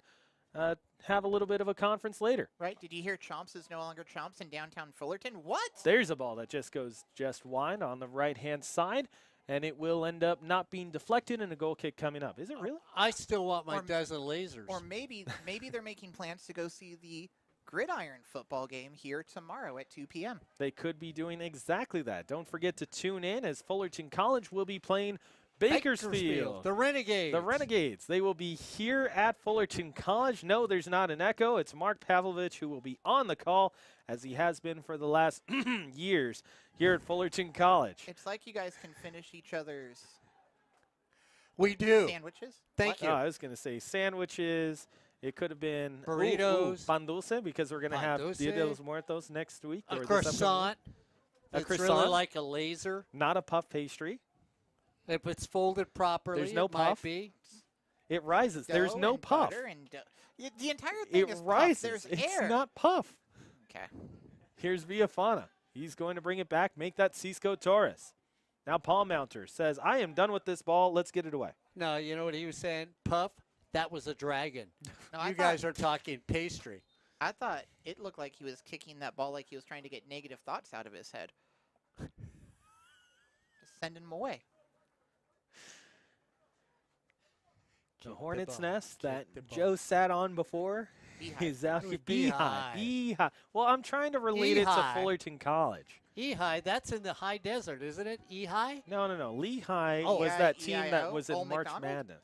have a little bit of a conference later. Right? Did you hear Chomps is no longer Chomps in downtown Fullerton? What? There's a ball that just goes just wide on the right-hand side, and it will end up not being deflected and a goal kick coming up. Is it really? I still want my Or- dozen lasers. Or maybe they're making plans to go see the Gridiron football game here tomorrow at 2 p.m. They could be doing exactly that. Don't forget to tune in as Fullerton College will be playing Bakersfield. The Renegades. The Renegades. They will be here at Fullerton College. No, there's not an echo. It's Mark Pavlovich who will be on the call, as he has been for the last years here at Fullerton College. It's like you guys can finish each other's We do. sandwiches. Thank What? you. I was going to say sandwiches. It could have been Burritos. pan dulce, because we're going to have Pan Dia de dulce. los Muertos next week. A or this upcoming croissant. week. A It's really croissant. like a laser. Not a puff pastry. If it's folded properly, There's no it might puff. be. It rises. There's Dough no and puff. butter and the entire thing It is rises. puff. There's It's air. not puff. Okay. Here's Villafana. He's going to bring it back, make that Cisco Torres. Now Paul Mounter says, I am done with this ball. Let's get it away. No, you know what he was saying? Puff, that was a dragon. No, I You guys are talking pastry. I thought it looked like he was kicking that ball like he was trying to get negative thoughts out of his head. Just sending him away. The Kick Hornet's ball, Nest kick that the ball. Joe sat on before Beehive. is out It here. was Beehive. Beehive. Beehive. Well, I'm trying to relate it to Ehi. Fullerton College. Ehi, that's in the high desert, isn't it? Ehi? No. Lehigh Oh. was that team that EIO? was in Old March McDonald? Madness.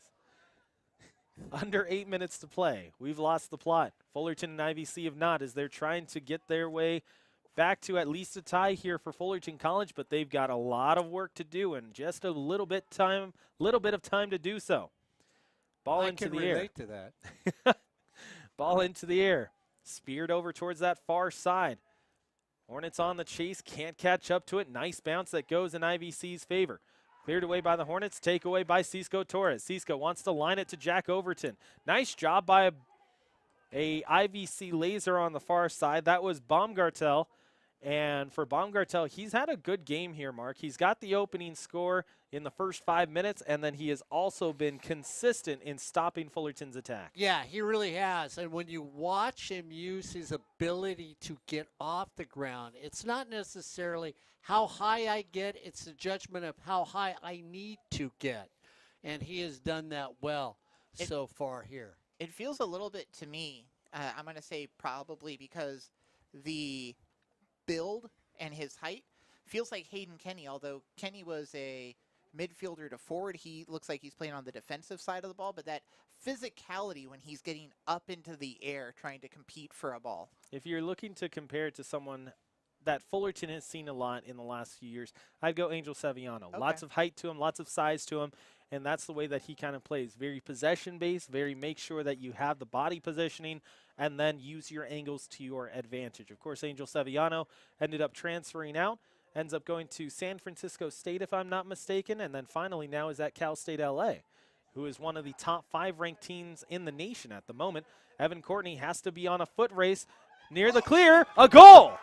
Under 8 minutes to play. We've lost the plot. Fullerton and IVC have not, as they're trying to get their way back to at least a tie here for Fullerton College, but they've got a lot of work to do and just a little bit of time to do so. Ball I into can the air. relate to that. Ball into the air. Speared over towards that far side. Hornets on the chase, can't catch up to it. Nice bounce that goes in IVC's favor. Cleared away by the Hornets, takeaway by Cisco Torres. Cisco wants to line it to Jack Overton. Nice job by a IVC laser on the far side. That was Baumgartel. And for Baumgartel, he's had a good game here, Mark. He's got the opening score in the first 5 minutes, and then he has also been consistent in stopping Fullerton's attack. Yeah, he really has. And when you watch him use his ability to get off the ground, it's not necessarily how high I get, it's the judgment of how high I need to get. And he has done that well so far here. It feels a little bit to me, I'm going to say probably because the build and his height feels like Hayden Kenny, although Kenny was a midfielder to forward. He looks like he's playing on the defensive side of the ball, but that physicality when he's getting up into the air trying to compete for a ball. If you're looking to compare it to someone that Fullerton has seen a lot in the last few years, I'd go Angel Saviano. Okay. Lots of height to him, lots of size to him, and that's the way that he kind of plays. Very possession-based, very make sure that you have the body positioning and then use your angles to your advantage. Of course, Angel Saviano ended up transferring out, ends up going to San Francisco State, if I'm not mistaken, and then finally now is at Cal State LA, who is one of the top 5 ranked teams in the nation at the moment. Evan Courtney has to be on a foot race near the clear. A goal!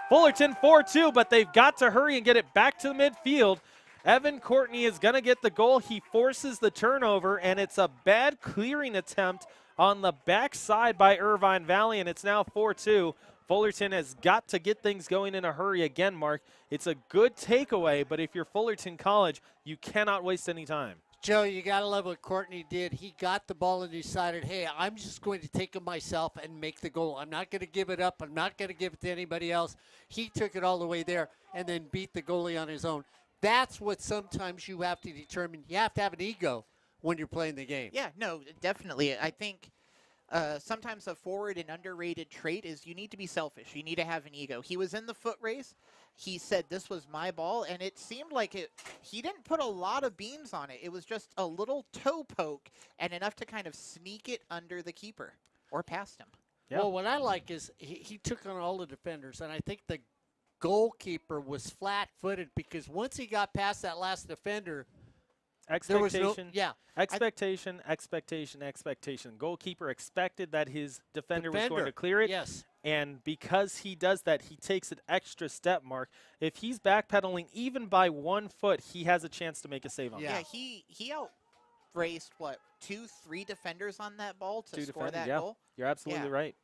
Fullerton 4-2, but they've got to hurry and get it back to the midfield. Evan Courtney is going to get the goal. He forces the turnover, and it's a bad clearing attempt on the backside by Irvine Valley, and it's now 4-2. Fullerton has got to get things going in a hurry again, Mark. It's a good takeaway, but if you're Fullerton College, you cannot waste any time. Joe, you got to love what Courtney did. He got the ball and decided, hey, I'm just going to take it myself and make the goal. I'm not going to give it up. I'm not going to give it to anybody else. He took it all the way there and then beat the goalie on his own. That's what sometimes you have to determine. You have to have an ego when you're playing the game. Yeah, no, definitely. I think sometimes a forward and underrated trait is you need to be selfish. You need to have an ego. He was in the foot race. He said this was my ball, and it seemed like he didn't put a lot of beams on it. It was just a little toe poke and enough to kind of sneak it under the keeper or past him. Yeah. Well, what I like is he took on all the defenders, and I think the goalkeeper was flat-footed because once he got past that last defender, there was no, Expectation. Goalkeeper expected that his defender was going to clear it. Yes. And because he does that, he takes an extra step, Mark. If he's backpedaling even by 1 foot, he has a chance to make a save on Yeah. it. He outraced, 2-3 defenders on that ball to score that yeah. goal? You're absolutely Yeah. right.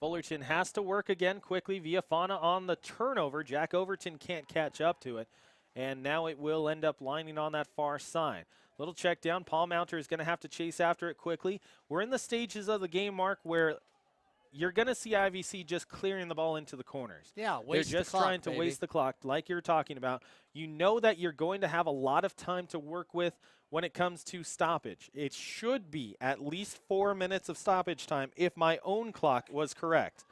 Fullerton has to work again quickly. Viafana on the turnover. Jack Overton can't catch up to it. And now it will end up lining on that far side. Little check down. Paul Mounter is going to have to chase after it quickly. We're in the stages of the game, Mark, where you're going to see IVC just clearing the ball into the corners. Yeah, They're waste just the clock, trying to baby. waste the clock, like you're talking about. You know that you're going to have a lot of time to work with when it comes to stoppage. It should be at least 4 minutes of stoppage time if my own clock was correct.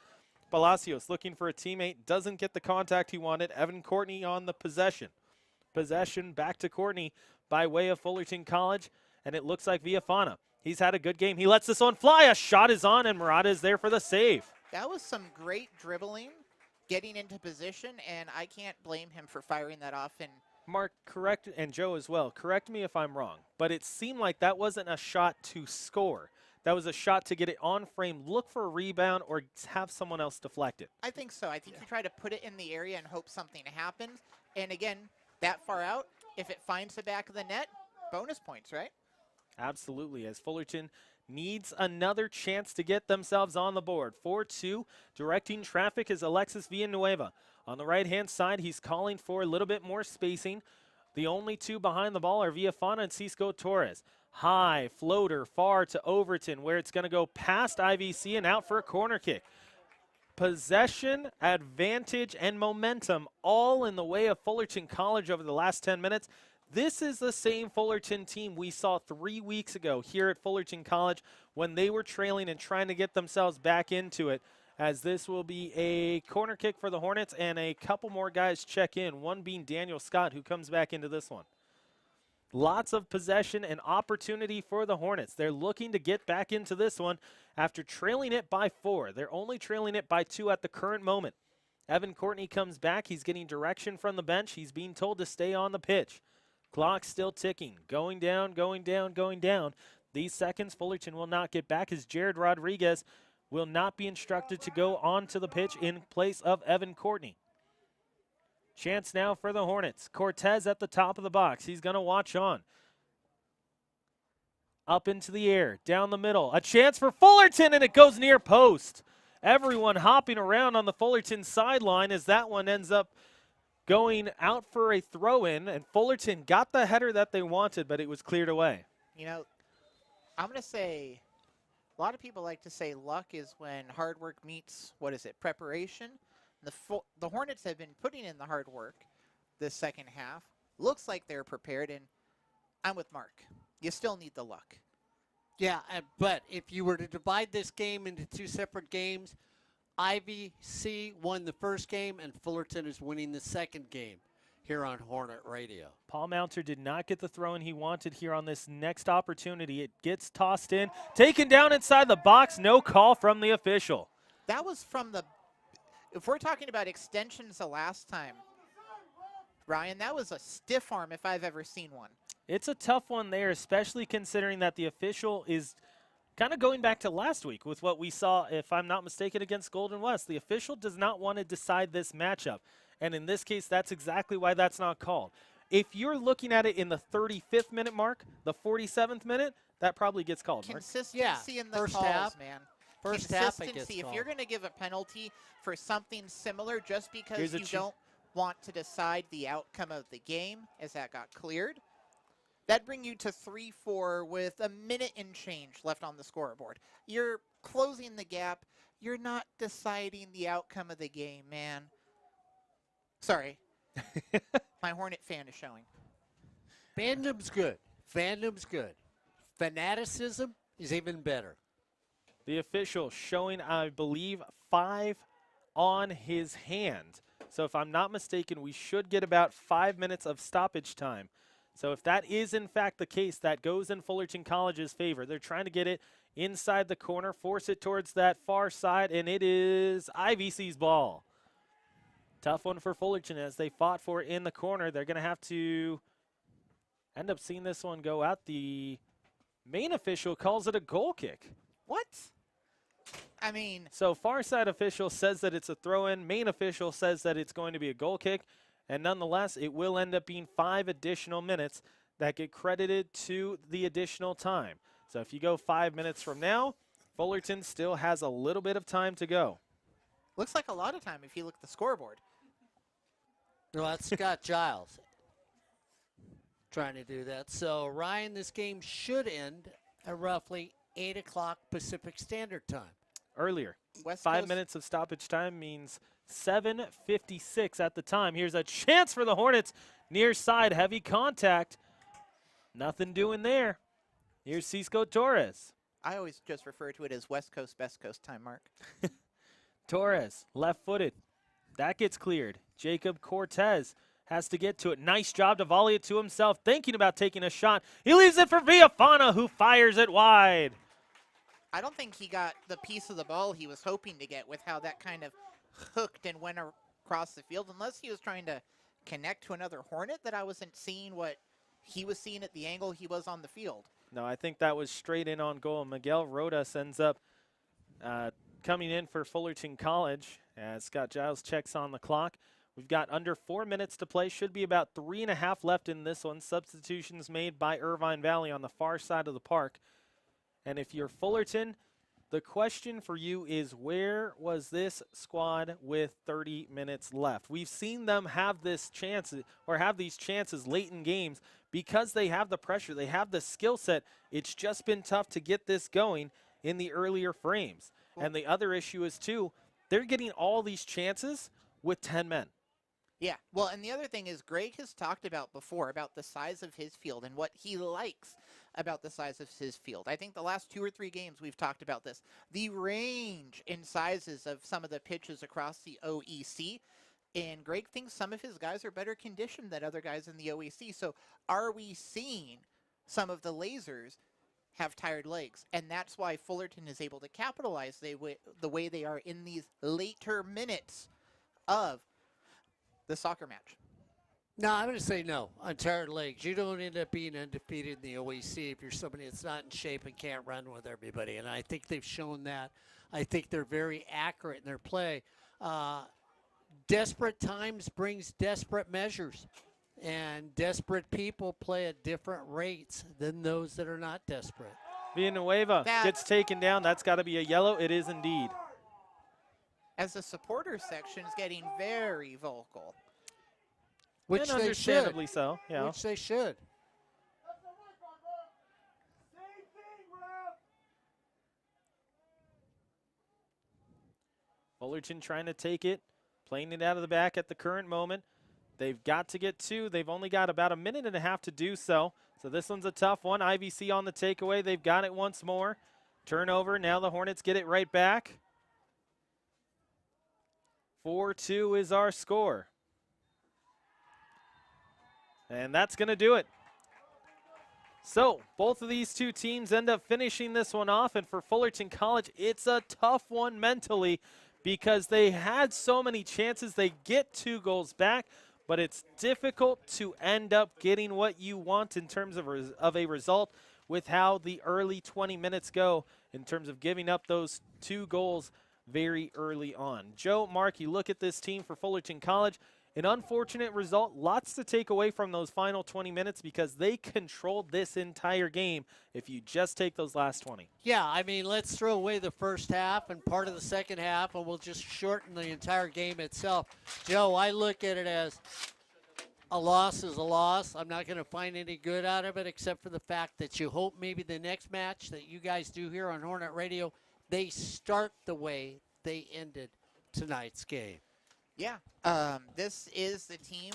Palacios looking for a teammate, doesn't get the contact he wanted. Evan Courtney on the possession. Possession back to Courtney by way of Fullerton College, and it looks like Viafana. He's had a good game. He lets this one fly. A shot is on, and Murata is there for the save. That was some great dribbling, getting into position, and I can't blame him for firing that off. And Mark, correct, and Joe as well, correct me if I'm wrong, but it seemed like that wasn't a shot to score. That was a shot to get it on frame, look for a rebound, or have someone else deflect it. I think so. I think you try to put it in the area and hope something happens. And again, that far out, if it finds the back of the net, bonus points, right? Absolutely, as Fullerton needs another chance to get themselves on the board. 4-2, directing traffic is Alexis Villanueva. On the right-hand side, he's calling for a little bit more spacing. The only two behind the ball are Viafana and Cisco Torres. High floater far to Overton, where it's going to go past IVC and out for a corner kick. Possession, advantage, and momentum all in the way of Fullerton College over the last 10 minutes. This is the same Fullerton team we saw 3 weeks ago here at Fullerton College when they were trailing and trying to get themselves back into it, as this will be a corner kick for the Hornets and a couple more guys check in, one being Daniel Scott, who comes back into this one. Lots of possession and opportunity for the Hornets. They're looking to get back into this one after trailing it by 4. They're only trailing it by 2 at the current moment. Evan Courtney comes back. He's getting direction from the bench. He's being told to stay on the pitch. Clock still ticking. Going down, going down, going down. These seconds Fullerton will not get back as Jared Rodriguez will not be instructed to go onto the pitch in place of Evan Courtney. Chance now for the Hornets. Cortez at the top of the box. He's going to watch on. Up into the air, down the middle. A chance for Fullerton, and it goes near post. Everyone hopping around on the Fullerton sideline as that one ends up going out for a throw-in, and Fullerton got the header that they wanted, but it was cleared away. You know, I'm going to say, a lot of people like to say luck is when hard work meets, preparation. The Hornets have been putting in the hard work this second half. Looks like they're prepared, and I'm with Mark. You still need the luck. Yeah, but if you were to divide this game into 2 separate games, IVC won the first game, and Fullerton is winning the second game here on Hornet Radio. Paul Mounter did not get the throw-in he wanted here on this next opportunity. It gets tossed in, taken down inside the box. No call from the official. That was from the... If we're talking about extensions the last time, Ryan, that was a stiff arm if I've ever seen one. It's a tough one there, especially considering that the official is kind of going back to last week with what we saw, if I'm not mistaken, against Golden West. The official does not want to decide this matchup, and in this case, that's exactly why that's not called. If you're looking at it in the 35th minute mark, the 47th minute, that probably gets called. Mark. Consistency in the first calls, half, man. First half it gets Consistency. If called. you're going to give a penalty for something similar just because Here's a you don't want to decide the outcome of the game, as that got cleared, that'd bring you to 3-4 with a minute and change left on the scoreboard. You're closing the gap. You're not deciding the outcome of the game, man. Sorry. My Hornet fan is showing. Fandom's good. Fandom's good. Fanaticism is even better. The official showing, I believe, 5 on his hand. So if I'm not mistaken, we should get about 5 minutes of stoppage time. So if that is in fact the case, that goes in Fullerton College's favor. They're trying to get it inside the corner, force it towards that far side, and it is IVC's ball. Tough one for Fullerton as they fought for it in the corner. They're going to have to end up seeing this one go out. The main official calls it a goal kick. What? I mean, So far side official says that it's a throw-in. Main official says that it's going to be a goal kick. And nonetheless, it will end up being 5 additional minutes that get credited to the additional time. So if you go 5 minutes from now, Fullerton still has a little bit of time to go. looks like a lot of time if you look at the scoreboard. No, that's Scott Giles trying to do that. So, Ryan, this game should end at roughly 8 o'clock Pacific Standard Time. Earlier. West 5 Coast- minutes of stoppage time means 7:56 at the time. Here's a chance for the Hornets. Near side, heavy contact. Nothing doing there. Here's Cisco Torres. I always just refer to it as West Coast, Best Coast time, Mark. Torres, left-footed. That gets cleared. Jacob Cortez has to get to it. Nice job to volley it to himself, thinking about taking a shot. He leaves it for Villafana, who fires it wide. I don't think he got the piece of the ball he was hoping to get with how that kind of hooked and went across the field, unless he was trying to connect to another Hornet that I wasn't seeing what he was seeing at the angle he was on the field. No, I think that was straight in on goal. Miguel Rodas ends up coming in for Fullerton College as Scott Giles checks on the clock. We've got under 4 minutes to play. Should be about 3.5 left in this one. Substitutions made by Irvine Valley on the far side of the park. And if you're Fullerton, The question for you is, where was this squad with 30 minutes left? We've seen them have this chance or have these chances late in games because they have the pressure, they have the skill set. It's just been tough to get this going in the earlier frames. And the other issue is, too, they're getting all these chances with 10 men. Yeah, well, and the other thing is Greg has talked about before about the size of his field and what he likes about the size of his field. I think the last 2 or 3 games we've talked about this. The range in sizes of some of the pitches across the OEC, and Greg thinks some of his guys are better conditioned than other guys in the OEC. So are we seeing some of the lasers have tired legs? And that's why Fullerton is able to capitalize the way they are in these later minutes of the soccer match. No, I'm going to say no on tired legs. You don't end up being undefeated in the OEC if you're somebody that's not in shape and can't run with everybody. And I think they've shown that. I think they're very accurate in their play. Desperate times brings desperate measures. And desperate people play at different rates than those that are not desperate. Villanueva gets taken down. That's got to be a yellow. It is indeed. As the supporter section is getting very vocal. Which and they understandably should. so, yeah. Which they should. Fullerton trying to take it, playing it out of the back at the current moment. They've got to get 2. They've only got about a minute and a half to do so. So this one's a tough one. IVC on the takeaway. They've got it once more. Turnover. Now the Hornets get it right back. 4-2 is our score. And that's going to do it. So both of these two teams end up finishing this one off. And for Fullerton College, it's a tough one mentally because they had so many chances. They get 2 goals back, but it's difficult to end up getting what you want in terms of a result with how the early 20 minutes go in terms of giving up those 2 goals very early on. Joe, Mark, you look at this team for Fullerton College. An unfortunate result, lots to take away from those final 20 minutes because they controlled this entire game if you just take those last 20. Yeah, I mean, let's throw away the first half and part of the second half, and we'll just shorten the entire game itself. Joe, I look at it as a loss is a loss. I'm not going to find any good out of it except for the fact that you hope maybe the next match that you guys do here on Hornet Radio, they start the way they ended tonight's game. Yeah, this is the team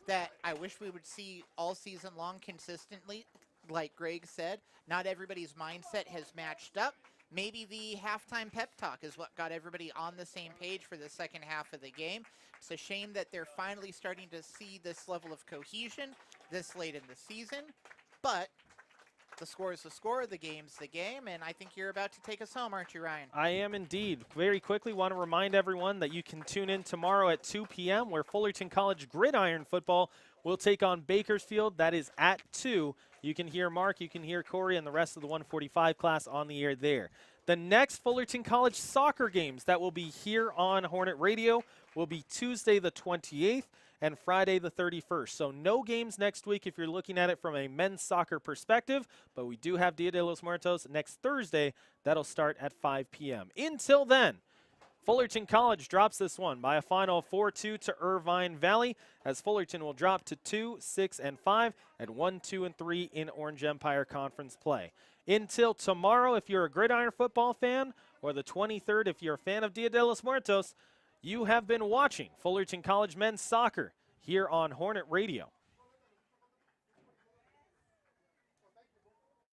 that I wish we would see all season long consistently. Like Greg said, not everybody's mindset has matched up. Maybe the halftime pep talk is what got everybody on the same page for the second half of the game. It's a shame that they're finally starting to see this level of cohesion this late in the season, but the score is the score, the game's the game, and I think you're about to take us home, aren't you, Ryan? I am indeed. Very quickly, want to remind everyone that you can tune in tomorrow at 2 p.m. where Fullerton College Gridiron Football will take on Bakersfield. That is at 2. You can hear Mark, you can hear Corey, and the rest of the 145 class on the air there. The next Fullerton College soccer games that will be here on Hornet Radio will be Tuesday the 28th and Friday the 31st. So no games next week if you're looking at it from a men's soccer perspective, but we do have Dia de los Muertos next Thursday. That'll start at 5 p.m. Until then, Fullerton College drops this one by a final of 4-2 to Irvine Valley, as Fullerton will drop to 2, 6, and 5 and 1, 2, and 3 in Orange Empire Conference play. Until tomorrow, if you're a Gridiron football fan, or the 23rd if you're a fan of Dia de los Muertos, you have been watching Fullerton College men's soccer here on Hornet Radio.